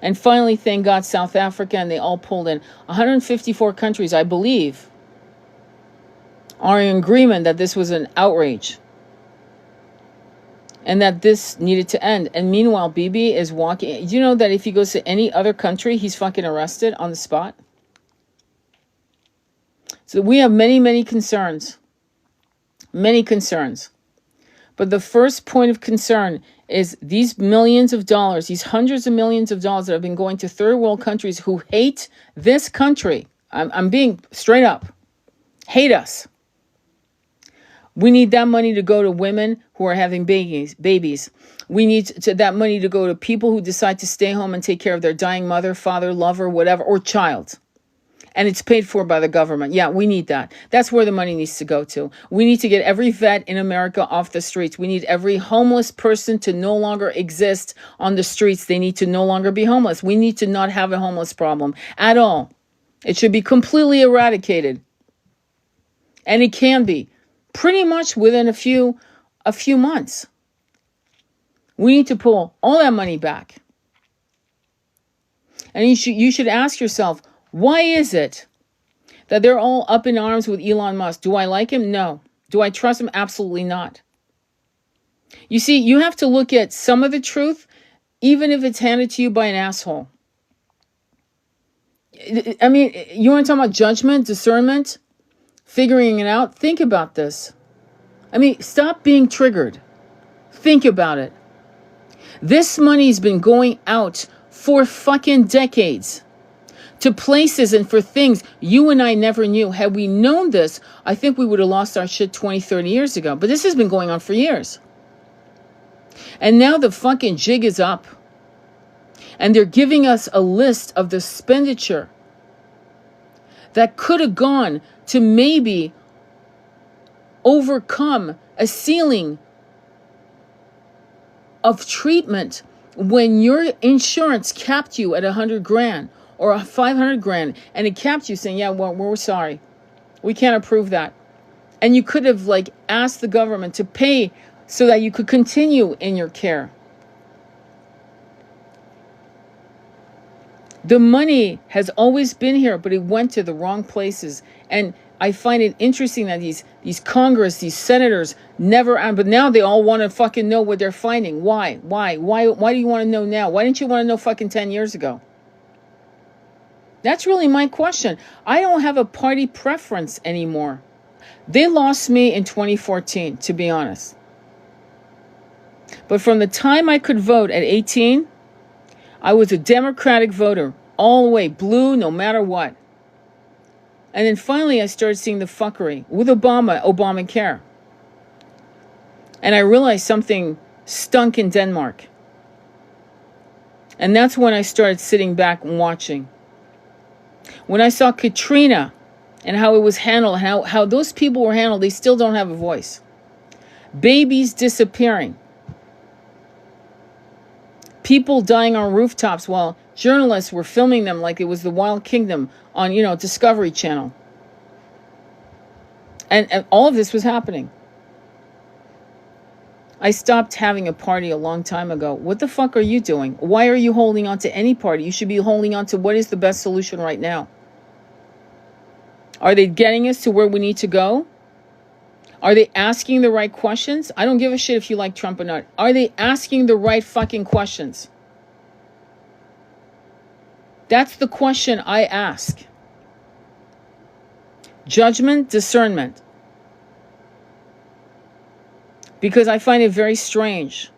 And finally, thank God, South Africa, and they all pulled in. 154 countries, I believe, are in agreement that this was an outrage. And that this needed to end. And meanwhile, Bibi is walking. You know that if he goes to any other country, he's fucking arrested on the spot? So we have many, many concerns. Many concerns. But the first point of concern is these millions of dollars, these hundreds of millions of dollars that have been going to third world countries who hate this country. I'm being straight up. Hate us. We need that money to go to women who are having babies. We need that money to go to people who decide to stay home and take care of their dying mother, father, lover, whatever, or child. And it's paid for by the government. Yeah, we need that. That's where the money needs to go to. We need to get every vet in America off the streets. We need every homeless person to no longer exist on the streets. They need to no longer be homeless. We need to not have a homeless problem at all. It should be completely eradicated. And it can be pretty much within a few months. We need to pull all that money back. And you should ask yourself, why is it that they're all up in arms with Elon Musk? Do I like him? No. Do I trust him? Absolutely not. You see, you have to look at some of the truth, even if it's handed to you by an asshole. I mean, you want to talk about judgment, discernment, figuring it out? Think about this. I mean, stop being triggered. Think about it. This money's been going out for fucking decades. To places and for things you and I never knew. Had we known this, I think we would have lost our shit 20, 30 years ago. But this has been going on for years. And now the fucking jig is up. And they're giving us a list of the expenditure that could have gone to maybe overcome a ceiling of treatment when your insurance capped you at $100,000 or $500,000, and it capped you saying, yeah, well, we're sorry. We can't approve that. And you could have asked the government to pay so that you could continue in your care. The money has always been here, but it went to the wrong places. And I find it interesting that these Congress, these senators never, but now they all want to fucking know what they're finding. Why? Why do you want to know now? Why didn't you want to know fucking 10 years ago? That's really my question. I don't have a party preference anymore. They lost me in 2014, to be honest. But from the time I could vote at 18, I was a Democratic voter, all the way, blue, no matter what. And then finally I started seeing the fuckery with Obamacare. And I realized something stunk in Denmark. And that's when I started sitting back and watching. When I saw Katrina and how it was handled, how those people were handled, they still don't have a voice. Babies disappearing. People dying on rooftops while journalists were filming them like it was the Wild Kingdom on, Discovery Channel. And all of this was happening. I stopped having a party a long time ago. What the fuck are you doing? Why are you holding on to any party? You should be holding on to what is the best solution right now. Are they getting us to where we need to go? Are they asking the right questions? I don't give a shit if you like Trump or not. Are they asking the right fucking questions? That's the question I ask. Judgment, discernment. Because I find it very strange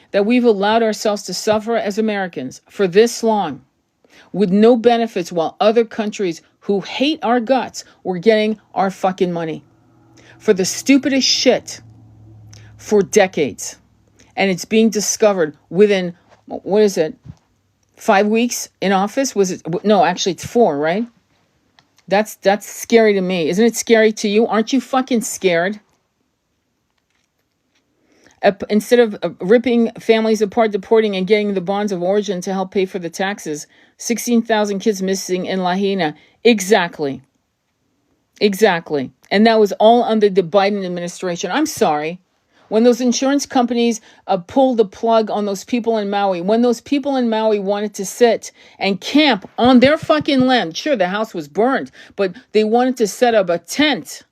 that we've allowed ourselves to suffer as Americans for this long with no benefits, while other countries who hate our guts were getting our fucking money for the stupidest shit for decades. And it's being discovered within, 5 weeks in office? Was it? No, actually it's 4, right? That's scary to me. Isn't it scary to you? Aren't you fucking scared? Instead of ripping families apart, deporting, and getting the bonds of origin to help pay for the taxes, 16,000 kids missing in Lahaina. Exactly. And that was all under the Biden administration. I'm sorry. When those insurance companies pulled the plug on those people in Maui, when those people in Maui wanted to sit and camp on their fucking land, sure, the house was burned, but they wanted to set up a tent,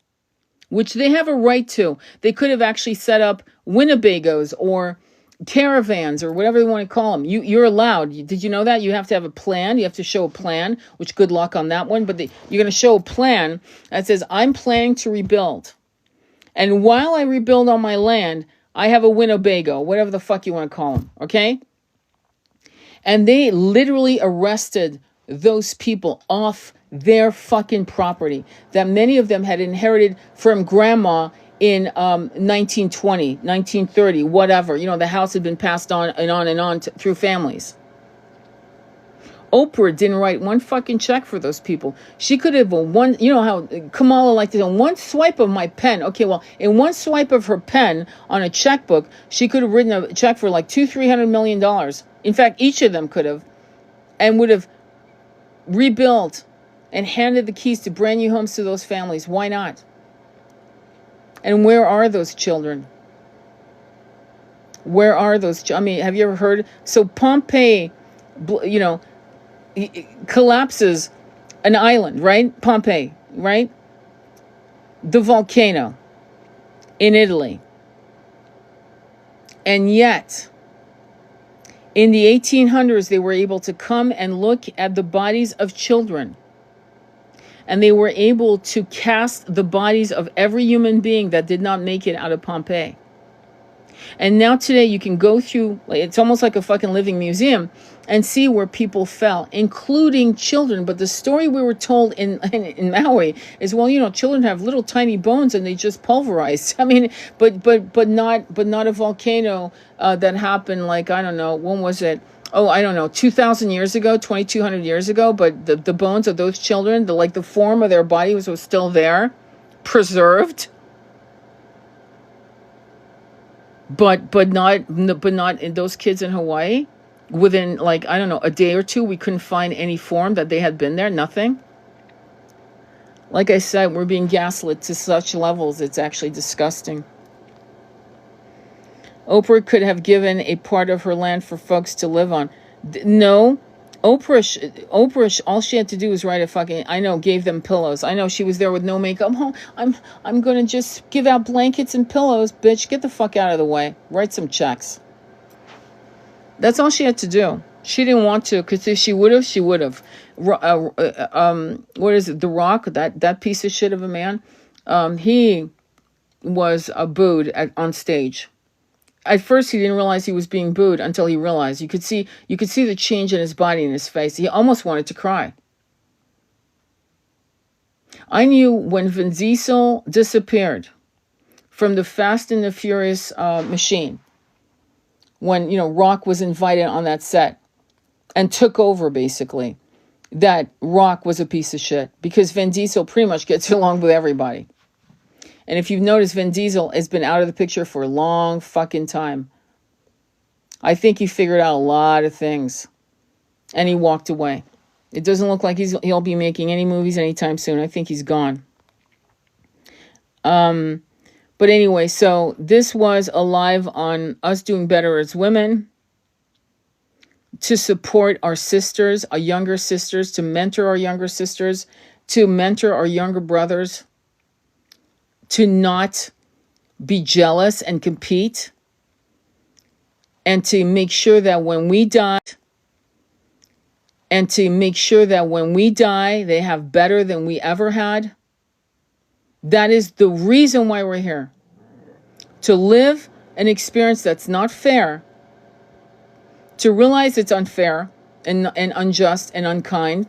which they have a right to. They could have actually set up Winnebagos or caravans or whatever they want to call them. You're allowed. Did you know that? You have to have a plan. You have to show a plan, which good luck on that one. But you're going to show a plan that says, I'm planning to rebuild. And while I rebuild on my land, I have a Winnebago, whatever the fuck you want to call them. Okay? And they literally arrested those people off their fucking property that many of them had inherited from grandma in 1920, 1930, whatever. You know, the house had been passed on and on and on through families. Oprah didn't write one fucking check for those people. She could have, you know how Kamala liked to, one swipe of my pen. Okay, well, in one swipe of her pen on a checkbook, she could have written a check for like $200-300 million. In fact, each of them could have, and would have rebuilt and handed the keys to brand new homes to those families. Why not? And where are those children? Where are those? I mean, have you ever heard? So Pompeii, you know, collapses an island, right? Pompeii, right? The volcano in Italy. And yet, in the 1800s, they were able to come and look at the bodies of children. And they were able to cast the bodies of every human being that did not make it out of Pompeii. And now today you can go through, it's almost like a fucking living museum, and see where people fell, including children. But the story we were told in Maui is, well, you know, children have little tiny bones and they just pulverized. I mean, but not a volcano that happened, like, I don't know, when was it? Oh, I don't know, 2,000 years ago, 2,200 years ago. But the bones of those children, the form of their body was still there, preserved. But not in those kids in Hawaii. Within, like, I don't know, a day or two, we couldn't find any form that they had been there. Nothing. Like I said, we're being gaslit to such levels, it's actually disgusting. Oprah could have given a part of her land for folks to live on. No. Oprah, all she had to do was write a fucking, I know, gave them pillows. I know she was there with no makeup. Oh, I'm going to just give out blankets and pillows. Bitch, get the fuck out of the way. Write some checks. That's all she had to do. She didn't want to, because if she would have, she would have. What is it? The Rock, that piece of shit of a man, he was booed on stage. At first, he didn't realize he was being booed until he realized. You could see the change in his body and his face. He almost wanted to cry. I knew when Vin Diesel disappeared from the Fast and the Furious machine, when, you know, Rock was invited on that set and took over, basically, that Rock was a piece of shit, because Vin Diesel pretty much gets along with everybody. And if you've noticed, Vin Diesel has been out of the picture for a long fucking time. I think he figured out a lot of things. And he walked away. It doesn't look like he'll be making any movies anytime soon. I think he's gone. But anyway, so this was a live on us doing better as women, to support our sisters, our younger sisters, to mentor our younger sisters, to mentor our younger brothers, to not be jealous and compete, and to make sure that when we die, they have better than we ever had. That is the reason why we're here. To live an experience that's not fair, to realize it's unfair and unjust and unkind,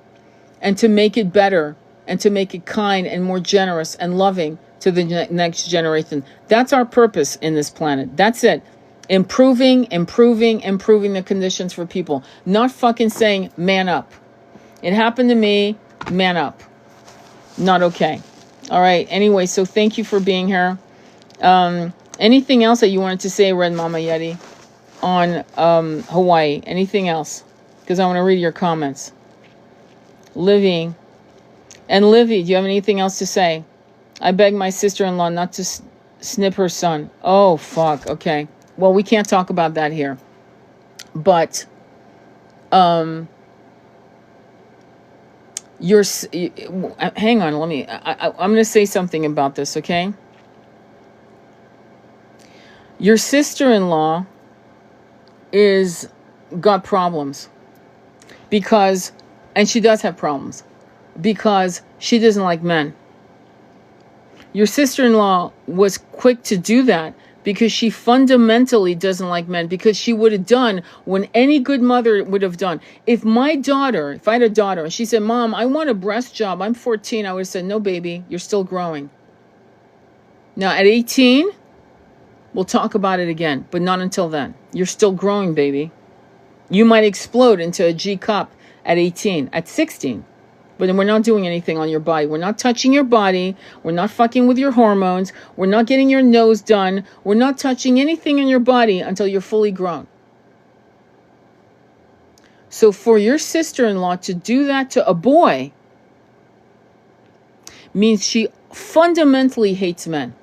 and to make it better, and to make it kind and more generous and loving to the next generation. That's our purpose in this planet. That's it. Improving the conditions for people. Not fucking saying, man up. It happened to me, man up. Not okay. All right. Anyway, so thank you for being here. Anything else that you wanted to say, Red Mama Yeti, on Hawaii? Anything else? Because I want to read your comments. Livy, do you have anything else to say? I beg my sister-in-law not to snip her son. Oh, fuck. Okay. Well, we can't talk about that here. But, hang on, I'm going to say something about this, okay? Your sister-in-law got problems and she does have problems because she doesn't like men. Your sister-in-law was quick to do that because she fundamentally doesn't like men, because she would have done what any good mother would have done. If I had a daughter, and she said, Mom, I want a breast job, I'm 14, I would have said, no, baby, you're still growing. Now, at 18, we'll talk about it again, but not until then. You're still growing, baby. You might explode into a G cup at 18, at 16. But we're not doing anything on your body. We're not touching your body. We're not fucking with your hormones. We're not getting your nose done. We're not touching anything in your body until you're fully grown. So for your sister-in-law to do that to a boy means she fundamentally hates men.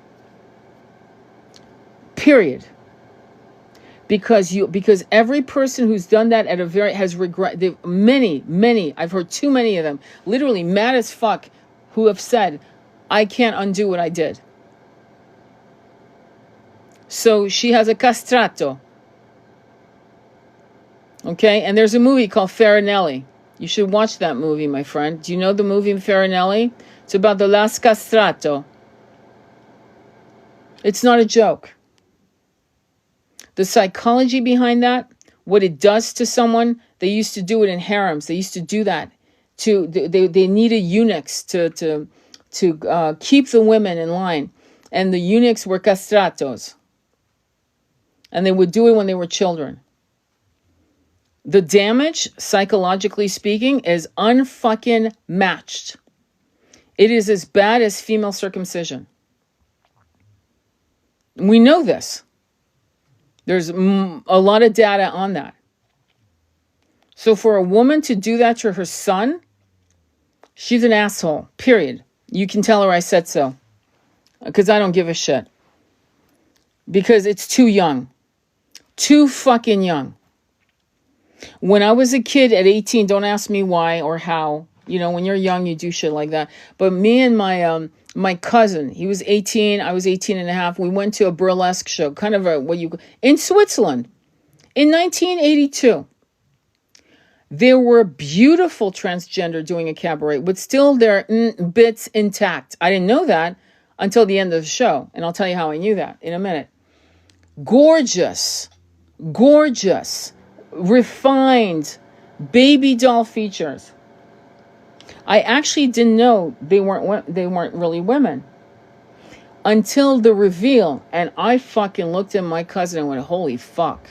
Period. Because every person who's done that has regret. Many, I've heard too many of them, literally mad as fuck, who have said, I can't undo what I did. So she has a castrato. Okay, and there's a movie called Farinelli. You should watch that movie, my friend. Do you know the movie Farinelli? It's about the last castrato. It's not a joke. The psychology behind that, what it does to someone, they used to do it in harems. They used to do that. They needed eunuchs to keep the women in line. And the eunuchs were castratos. And they would do it when they were children. The damage, psychologically speaking, is unfucking matched. It is as bad as female circumcision. We know this. There's a lot of data on that. So for a woman to do that to her son, she's an asshole, period. You can tell her I said so. Because I don't give a shit. Because it's too young. Too fucking young. When I was a kid at 18, don't ask me why or how. You know, when you're young, you do shit like that. But me and my cousin, he was 18, I was 18 and a half. We went to a burlesque show, kind of in Switzerland in 1982. There were beautiful transgender doing a cabaret with still their bits intact. I didn't know that until the end of the show. And I'll tell you how I knew that in a minute. Gorgeous, refined baby doll features. I actually didn't know they weren't really women until the reveal, and I fucking looked at my cousin and went, holy fuck,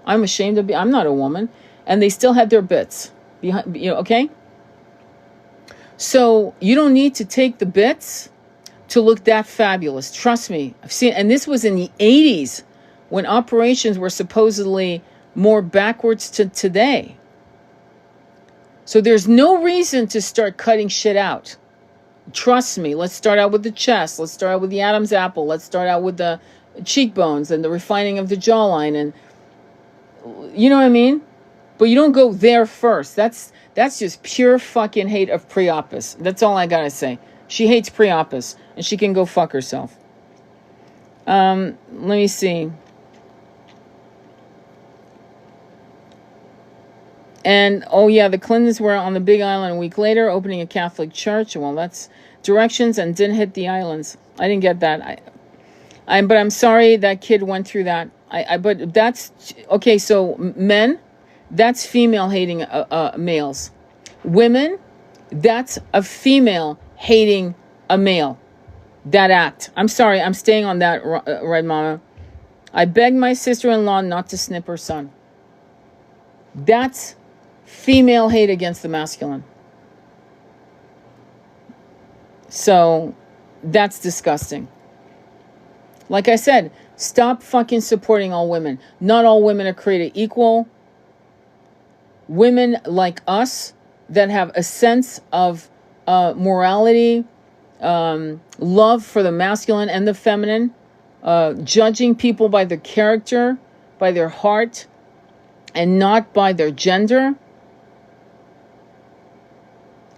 I'm ashamed to be, I'm not a woman. And they still had their bits behind, okay? So you don't need to take the bits to look that fabulous. Trust me, I've seen, and this was in the 80s when operations were supposedly more backwards to today. So there's no reason to start cutting shit out. Trust me. Let's start out with the chest. Let's start out with the Adam's apple. Let's start out with the cheekbones and the refining of the jawline, and you know what I mean? But you don't go there first. That's just pure fucking hate of Priapus. That's all I gotta say. She hates Priapus, and she can go fuck herself. Let me see. And, oh yeah, the Clintons were on the Big Island a week later, opening a Catholic church. Well, that's directions, and didn't hit the islands. I didn't get that. But I'm sorry that kid went through that. But that's, okay, so men, that's female hating males. Women, that's a female hating a male. That act. I'm sorry, I'm staying on that, Red Mama. I begged my sister-in-law not to snip her son. That's female hate against the masculine. So, that's disgusting. Like I said, stop fucking supporting all women. Not all women are created equal. Women like us that have a sense of morality, love for the masculine and the feminine, judging people by their character, by their heart, and not by their gender,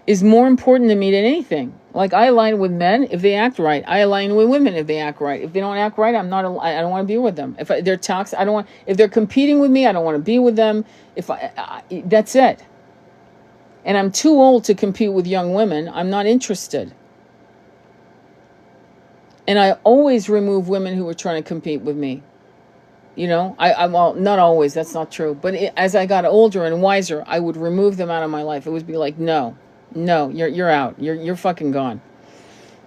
is more important to me than anything. Like, I align with men if they act right. I align with women if they act right. If they don't act right, I don't want to be with them. If they're toxic, if they're competing with me, I don't want to be with them. That's it. And I'm too old to compete with young women. I'm not interested. And I always remove women who were trying to compete with me. You know, well, not always, that's not true. But as I got older and wiser, I would remove them out of my life. It would be like, no, you're out. You're fucking gone.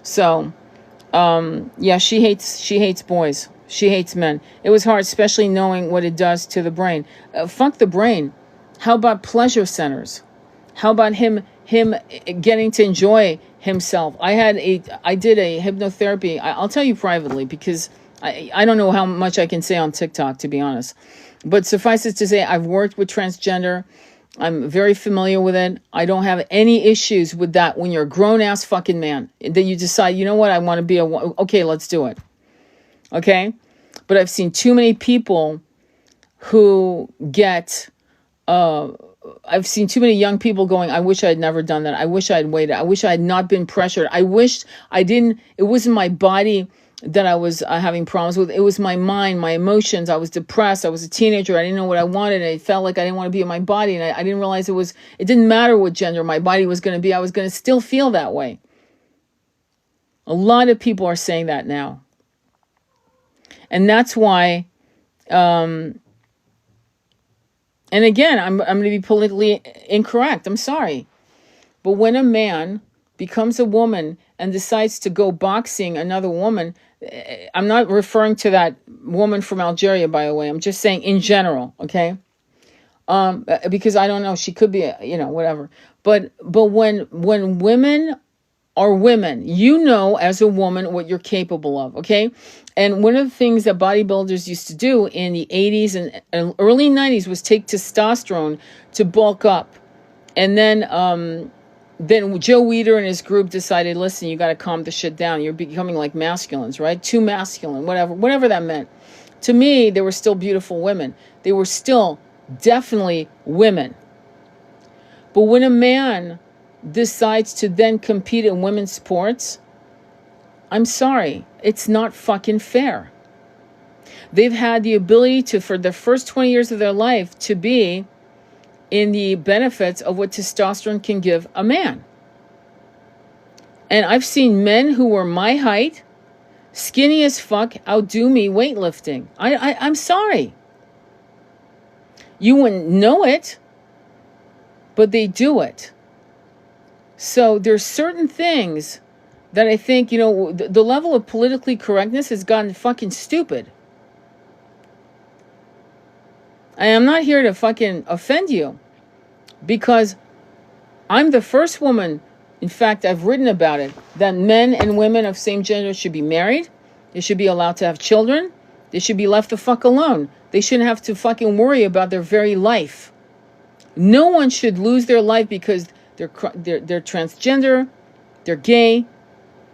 So, yeah, she hates boys. She hates men. It was hard, especially knowing what it does to the brain. Fuck the brain. How about pleasure centers? How about him getting to enjoy himself? I did a hypnotherapy. I'll tell you privately, because I don't know how much I can say on TikTok, to be honest. But suffice it to say, I've worked with transgender. I'm very familiar with it. I don't have any issues with that when you're a grown-ass fucking man. That you decide, you know what, I want to be okay, let's do it. Okay? But I've seen too many people who get... I've seen too many young people going, I wish I had never done that. I wish I had waited. I wish I had not been pressured. I wished I didn't... It wasn't my body that I was having problems with. It was my mind, my emotions. I was depressed. I was a teenager. I didn't know what I wanted. I felt like I didn't want to be in my body. And I didn't realize it didn't matter what gender my body was going to be. I was going to still feel that way. A lot of people are saying that now. And that's why, and again, I'm going to be politically incorrect. I'm sorry. But when a man becomes a woman and decides to go boxing another woman, I'm not referring to that woman from Algeria, by the way. I'm just saying in general, okay? Because I don't know, she could be, whatever. But when women are women, you know as a woman what you're capable of, okay? And one of the things that bodybuilders used to do in the 80s and early 90s was take testosterone to bulk up. And then Joe Weider and his group decided, listen, you got to calm the shit down. You're becoming like masculines, right? Too masculine, whatever that meant. To me, they were still beautiful women. They were still definitely women. But when a man decides to then compete in women's sports, I'm sorry, it's not fucking fair. They've had the ability to, for the first 20 years of their life, to be in the benefits of what testosterone can give a man. And I've seen men who were my height, skinny as fuck, outdo me weightlifting. I'm sorry. You wouldn't know it, but they do it. So there's certain things that I think, the level of politically correctness has gotten fucking stupid. I am not here to fucking offend you, because I'm the first woman, in fact, I've written about it, that men and women of same gender should be married. They should be allowed to have children. They should be left the fuck alone. They shouldn't have to fucking worry about their very life. No one should lose their life because they're transgender, they're gay,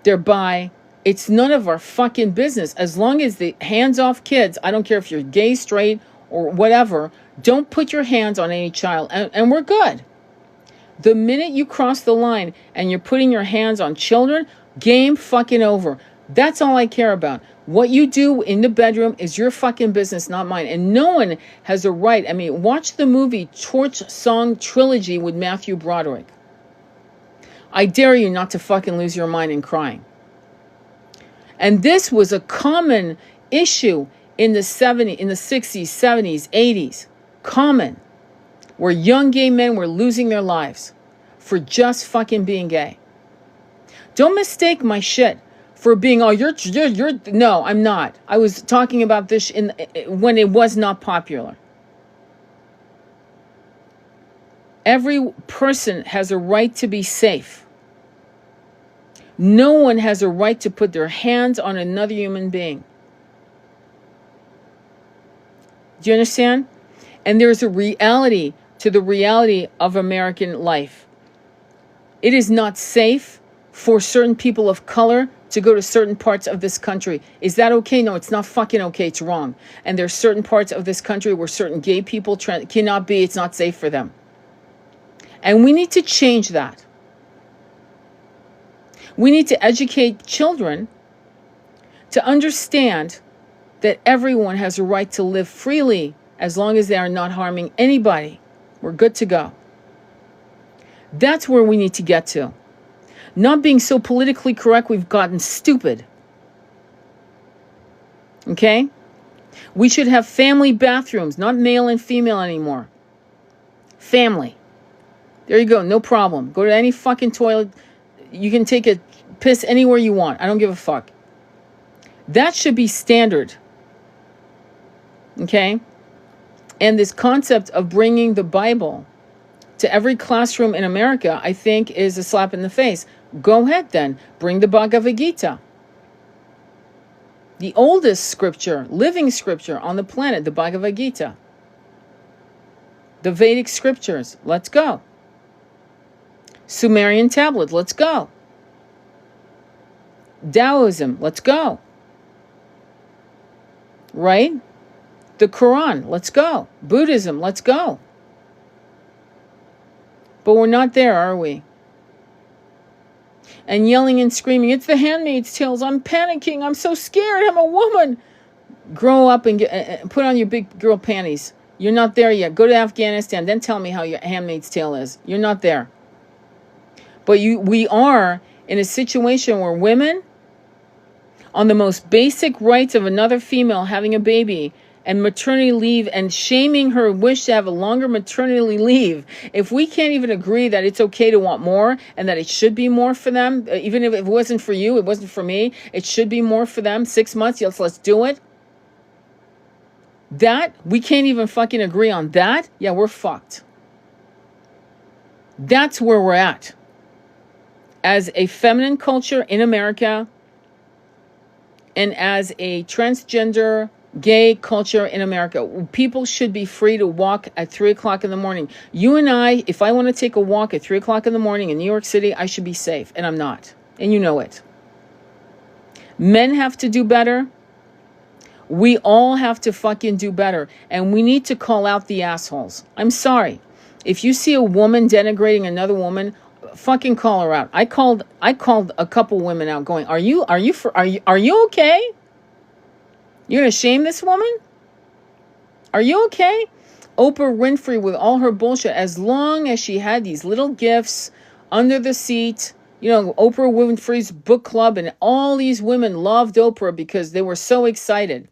they're bi. It's none of our fucking business. As long as the hands off kids, I don't care if you're gay, straight, or whatever, don't put your hands on any child, and we're good. The minute you cross the line and you're putting your hands on children, game fucking over. That's all I care about. What you do in the bedroom is your fucking business, not mine. And no one has a right. I mean, watch the movie Torch Song Trilogy with Matthew Broderick. I dare you not to fucking lose your mind in crying. And this was a common issue in the 60s, 70s, 80s. Common. Where young gay men were losing their lives for just fucking being gay. Don't mistake my shit for being, oh, you're no, I'm not. I was talking about this when it was not popular. Every person has a right to be safe. No one has a right to put their hands on another human being. Do you understand? And there's a reality to the reality of American life. It is not safe for certain people of color to go to certain parts of this country. Is that okay? No, it's not fucking okay. It's wrong. And there's certain parts of this country where certain gay people cannot be. It's not safe for them. And we need to change that. We need to educate children to understand that everyone has a right to live freely as long as they are not harming anybody. We're good to go. That's where we need to get to. Not being so politically correct, we've gotten stupid. Okay? We should have family bathrooms, not male and female anymore. Family. There you go, no problem. Go to any fucking toilet. You can take a piss anywhere you want. I don't give a fuck. That should be standard. Okay? And this concept of bringing the Bible to every classroom in America, I think, is a slap in the face. Go ahead then. Bring the Bhagavad Gita. The oldest scripture, living scripture on the planet, the Bhagavad Gita. The Vedic scriptures. Let's go. Sumerian tablet. Let's go. Taoism. Let's go. Right? The Quran, let's go. Buddhism, let's go. But we're not there, are we? And yelling and screaming, it's the Handmaid's Tales, I'm panicking, I'm so scared, I'm a woman. Grow up and put on your big girl panties. You're not there yet. Go to Afghanistan, then tell me how your Handmaid's Tale is. You're not there. But we are in a situation where women, on the most basic rights of another female having a baby, and maternity leave, and shaming her wish to have a longer maternity leave. If we can't even agree that it's okay to want more and that it should be more for them, even if it wasn't for you, it wasn't for me, it should be more for them. 6 months, yes, let's do it. That, we can't even fucking agree on that. Yeah, we're fucked. That's where we're at. As a feminine culture in America, and as a transgender gay culture in America, people should be free to walk at 3 o'clock in the morning. You and I, if I want to take a walk at 3 o'clock in the morning in New York City, I should be safe, and I'm not. And you know it. Men have to do better. We all have to fucking do better. And we need to call out the assholes. I'm sorry. If you see a woman denigrating another woman, fucking call her out. I called a couple women out going, are you okay? You're going to shame this woman? Are you okay? Oprah Winfrey, with all her bullshit, as long as she had these little gifts under the seat, Oprah Winfrey's book club, and all these women loved Oprah because they were so excited.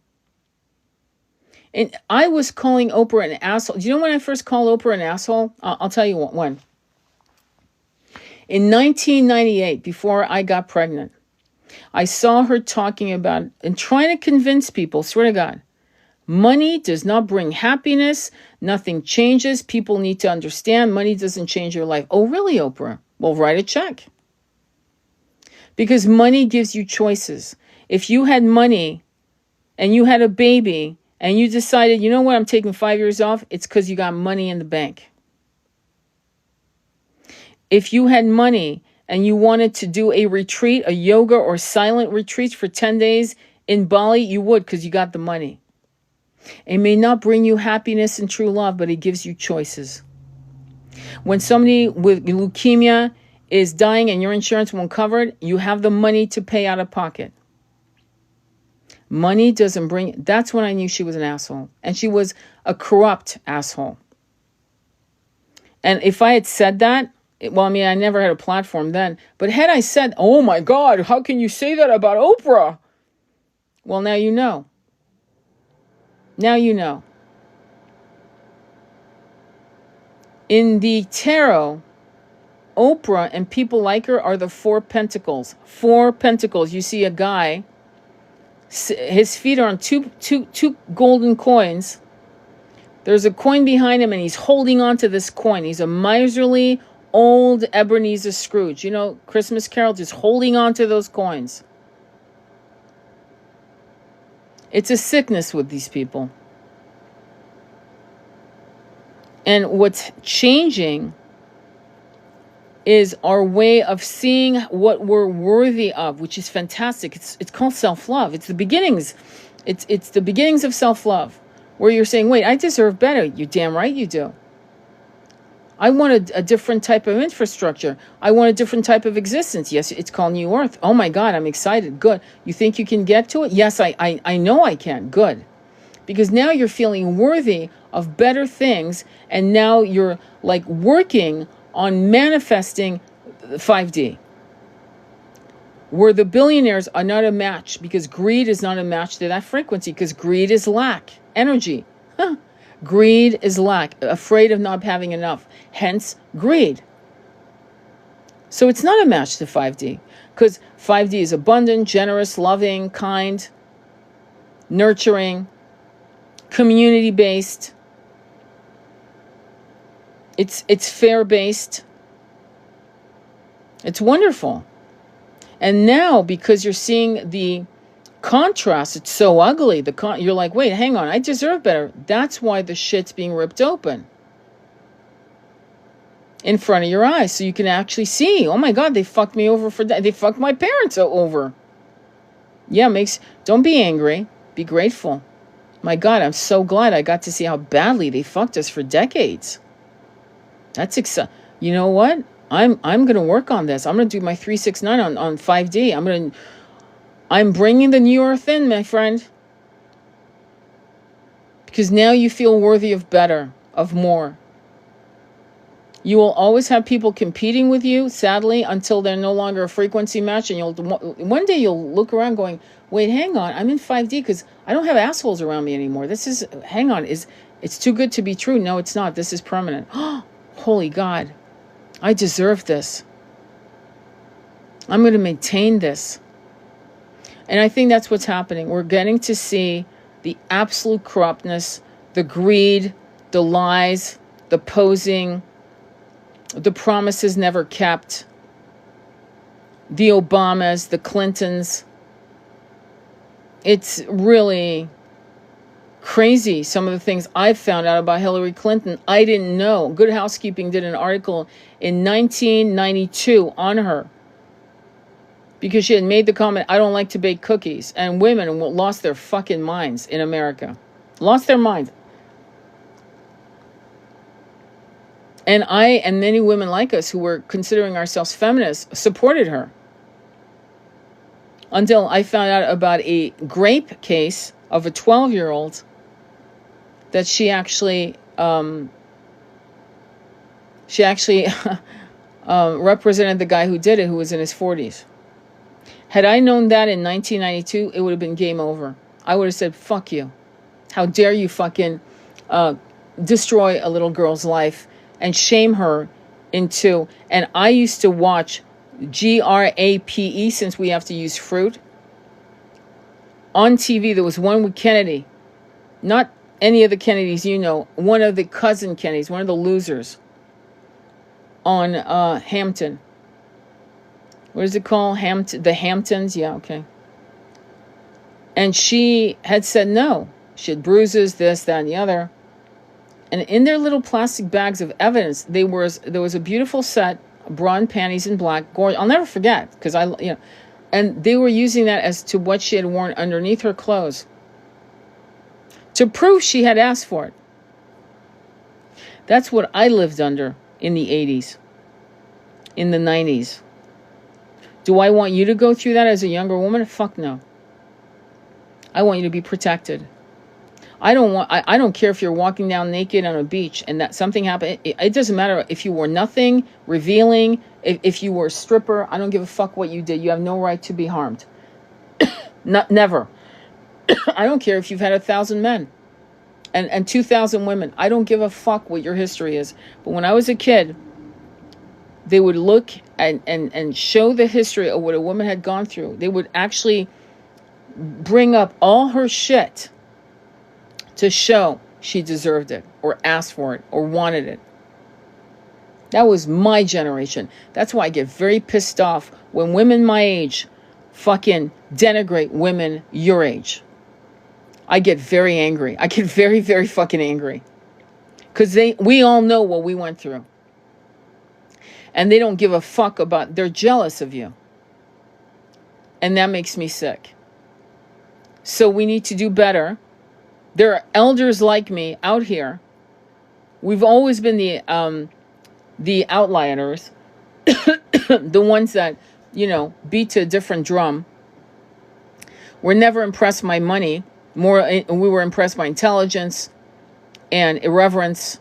And I was calling Oprah an asshole. Do you know when I first called Oprah an asshole? I'll tell you when. In 1998, before I got pregnant, I saw her talking about and trying to convince people, swear to God, money does not bring happiness. Nothing changes. People need to understand money doesn't change your life. Oh, really, Oprah? Well, write a check. Because money gives you choices. If you had money and you had a baby and you decided, you know what, I'm taking 5 years off, it's because you got money in the bank. If you had money and you wanted to do a retreat, a yoga or silent retreat for 10 days in Bali, you would, because you got the money. It may not bring you happiness and true love, but it gives you choices. When somebody with leukemia is dying and your insurance won't cover it, you have the money to pay out of pocket. Money doesn't bring... That's when I knew she was an asshole. And she was a corrupt asshole. And if I had said that, well, I mean, I never had a platform then. But had I said, oh my God, how can you say that about Oprah? Well, now you know. Now you know. In the tarot, Oprah and people like her are the Four Pentacles. Four Pentacles. You see a guy, his feet are on two golden coins. There's a coin behind him and he's holding on to this coin. He's a miserly, old Ebenezer Scrooge. You know, Christmas Carol, just holding on to those coins. It's a sickness with these people. And what's changing is our way of seeing what we're worthy of, which is fantastic. It's called self-love. It's the beginnings. It's the beginnings of self-love, where you're saying, wait, I deserve better. You're damn right you do. I want a different type of infrastructure. I want a different type of existence. Yes, it's called New Earth. Oh my God, I'm excited. Good. You think you can get to it? Yes, I know I can. Good. Because now you're feeling worthy of better things, and now you're like working on manifesting 5D. Where the billionaires are not a match, because greed is not a match to that frequency, because greed is lack, energy. Greed is lack, afraid of not having enough, hence greed. So it's not a match to 5D, because 5D is abundant, generous, loving, kind, nurturing, community-based. It's fair-based. It's wonderful. And now, because you're seeing the contrast, it's so ugly. You're like, wait, hang on, I deserve better. That's why the shit's being ripped open in front of your eyes, so you can actually see. Oh my God, they fucked me over for that. They fucked my parents over. Yeah, don't be angry. Be grateful. My God, I'm so glad I got to see how badly they fucked us for decades. That's exciting. You know what? I'm going to work on this. I'm going to do my 369 on 5D. I'm bringing the new earth in, my friend. Because now you feel worthy of better, of more. You will always have people competing with you, sadly, until they're no longer a frequency match. And one day you'll look around going, wait, hang on, I'm in 5D because I don't have assholes around me anymore. Hang on, it's too good to be true. No, it's not. This is permanent. Holy God, I deserve this. I'm going to maintain this. And I think that's what's happening. We're getting to see the absolute corruptness, the greed, the lies, the posing, the promises never kept, the Obamas, the Clintons. It's really crazy, some of the things I've found out about Hillary Clinton. I didn't know. Good Housekeeping did an article in 1992 on her because she had made the comment, I don't like to bake cookies. And women lost their fucking minds in America. Lost their minds. And I and many women like us who were considering ourselves feminists supported her. Until I found out about a grape case of a 12-year-old that she actually represented the guy who did it, who was in his 40s. Had I known that in 1992, it would have been game over. I would have said, fuck you. How dare you fucking destroy a little girl's life and shame her into... And I used to watch GRAPE, since we have to use fruit. On TV, there was one with Kennedy. Not any of the Kennedys you know. One of the cousin Kennedys, one of the losers. On Hampton. What is it called? The Hamptons? Yeah, okay. And she had said no. She had bruises, this, that, and the other. And in their little plastic bags of evidence, there was a beautiful set bra and panties in black. Gorgeous. I'll never forget, because and they were using that as to what she had worn underneath her clothes to prove she had asked for it. That's what I lived under in the 80s, in the 90s. Do I want you to go through that as a younger woman? Fuck no. I want you to be protected. I don't care if you're walking down naked on a beach and that something happened. It doesn't matter if you wore nothing, revealing, if you were a stripper. I don't give a fuck what you did. You have no right to be harmed. Never. I don't care if you've had 1,000 men and 2,000 women. I don't give a fuck what your history is. But when I was a kid, they would look and show the history of what a woman had gone through. They would actually bring up all her shit to show she deserved it, or asked for it, or wanted it. That was my generation. That's why I get very pissed off when women my age fucking denigrate women your age. I get very angry. I get very, very fucking angry. Because we all know what we went through. And they don't give a fuck about, they're jealous of you. And that makes me sick. So we need to do better. There are elders like me out here. We've always been the outliers, the ones that, beat to a different drum. We're never impressed by money. We were impressed by intelligence and irreverence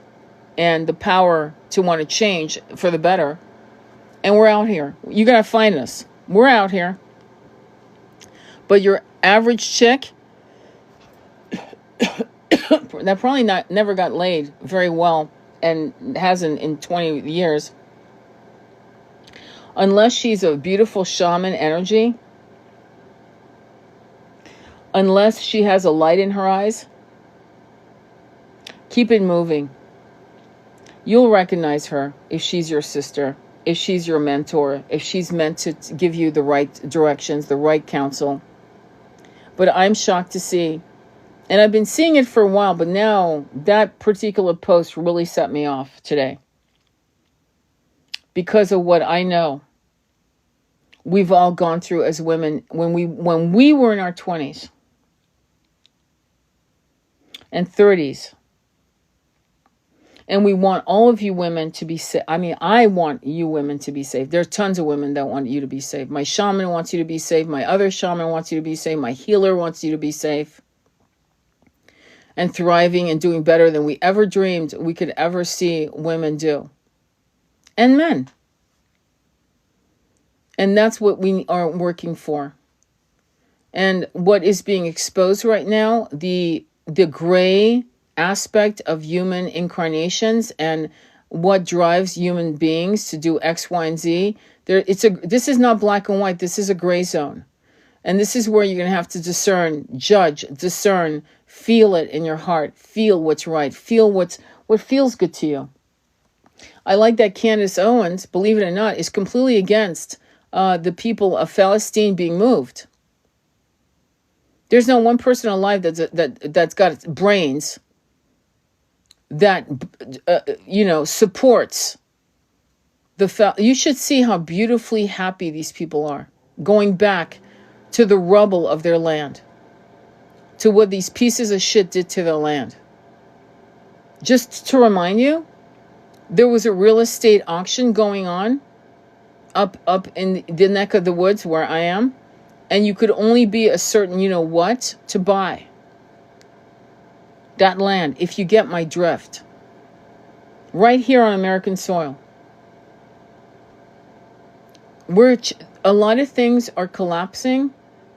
and the power to want to change for the better. And we're out here. You gotta find us. We're out here. But your average chick that probably never got laid very well and hasn't in 20 years, unless she's a beautiful shaman energy, unless she has a light in her eyes, keep it moving. You'll recognize her if she's your sister, if she's your mentor, if she's meant to give you the right directions, the right counsel. But I'm shocked to see, and I've been seeing it for a while, but now that particular post really set me off today. Because of what I know we've all gone through as women when we were in our 20s and 30s. And we want all of you women to be safe. I mean, I want you women to be safe. There are tons of women that want you to be safe. My shaman wants you to be safe. My other shaman wants you to be safe. My healer wants you to be safe and thriving and doing better than we ever dreamed we could ever see women do. And men. And that's what we are working for. And what is being exposed right now, the gray aspect of human incarnations and what drives human beings to do X, Y, and Z. This is not black and white. This is a gray zone. And this is where you're going to have to discern, feel it in your heart, feel what's right, feel what feels good to you. I like that Candace Owens, believe it or not, is completely against the people of Palestine being moved. There's not one person alive that's got brains that supports you should see how beautifully happy these people are going back to the rubble of their land, to what these pieces of shit did to their land. Just to remind you, there was a real estate auction going on up in the neck of the woods where I am, and you could only be a certain to buy that land, if you get my drift. Right here on American soil. A lot of things are collapsing.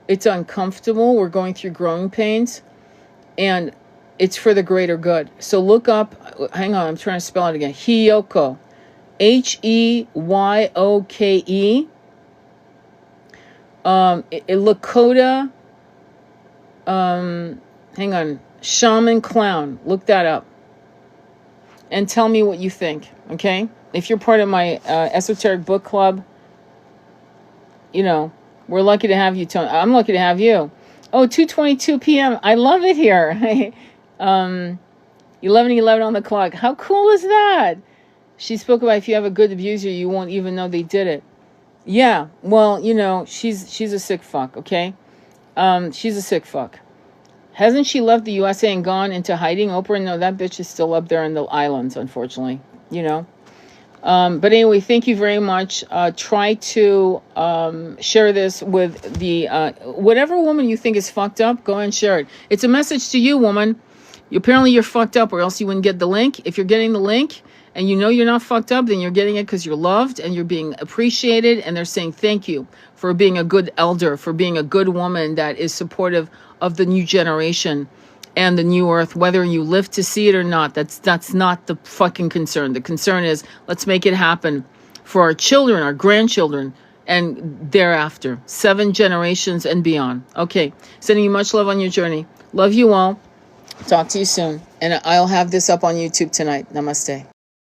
It's uncomfortable. We're going through growing pains. And it's for the greater good. So look up, hang on, I'm trying to spell it again. Heyoko. Heyyoke. Lakota. Hang on. Shaman clown. Look that up. And tell me what you think. Okay? If you're part of my esoteric book club, we're lucky to have you, Tony. I'm lucky to have you. Oh, 2:22 p.m. I love it here. 11:11 on the clock. How cool is that? She spoke about if you have a good abuser, you won't even know they did it. Yeah, well, she's a sick fuck, okay? She's a sick fuck. Hasn't she left the USA and gone into hiding, Oprah? No, that bitch is still up there in the islands, unfortunately, But anyway, thank you very much. Try to share this with the whatever woman you think is fucked up. Go and share it. It's a message to you, woman. Apparently you're fucked up, or else you wouldn't get the link. If you're getting the link and you know you're not fucked up, then you're getting it because you're loved and you're being appreciated. And they're saying thank you for being a good elder, for being a good woman that is supportive of the new generation and the new earth, whether you live to see it or not. That's not the fucking concern. The concern is let's make it happen for our children, our grandchildren, and thereafter, 7 generations and beyond. Okay, sending you much love on your journey. Love you all. Talk to you soon. And I'll have this up on YouTube tonight. Namaste.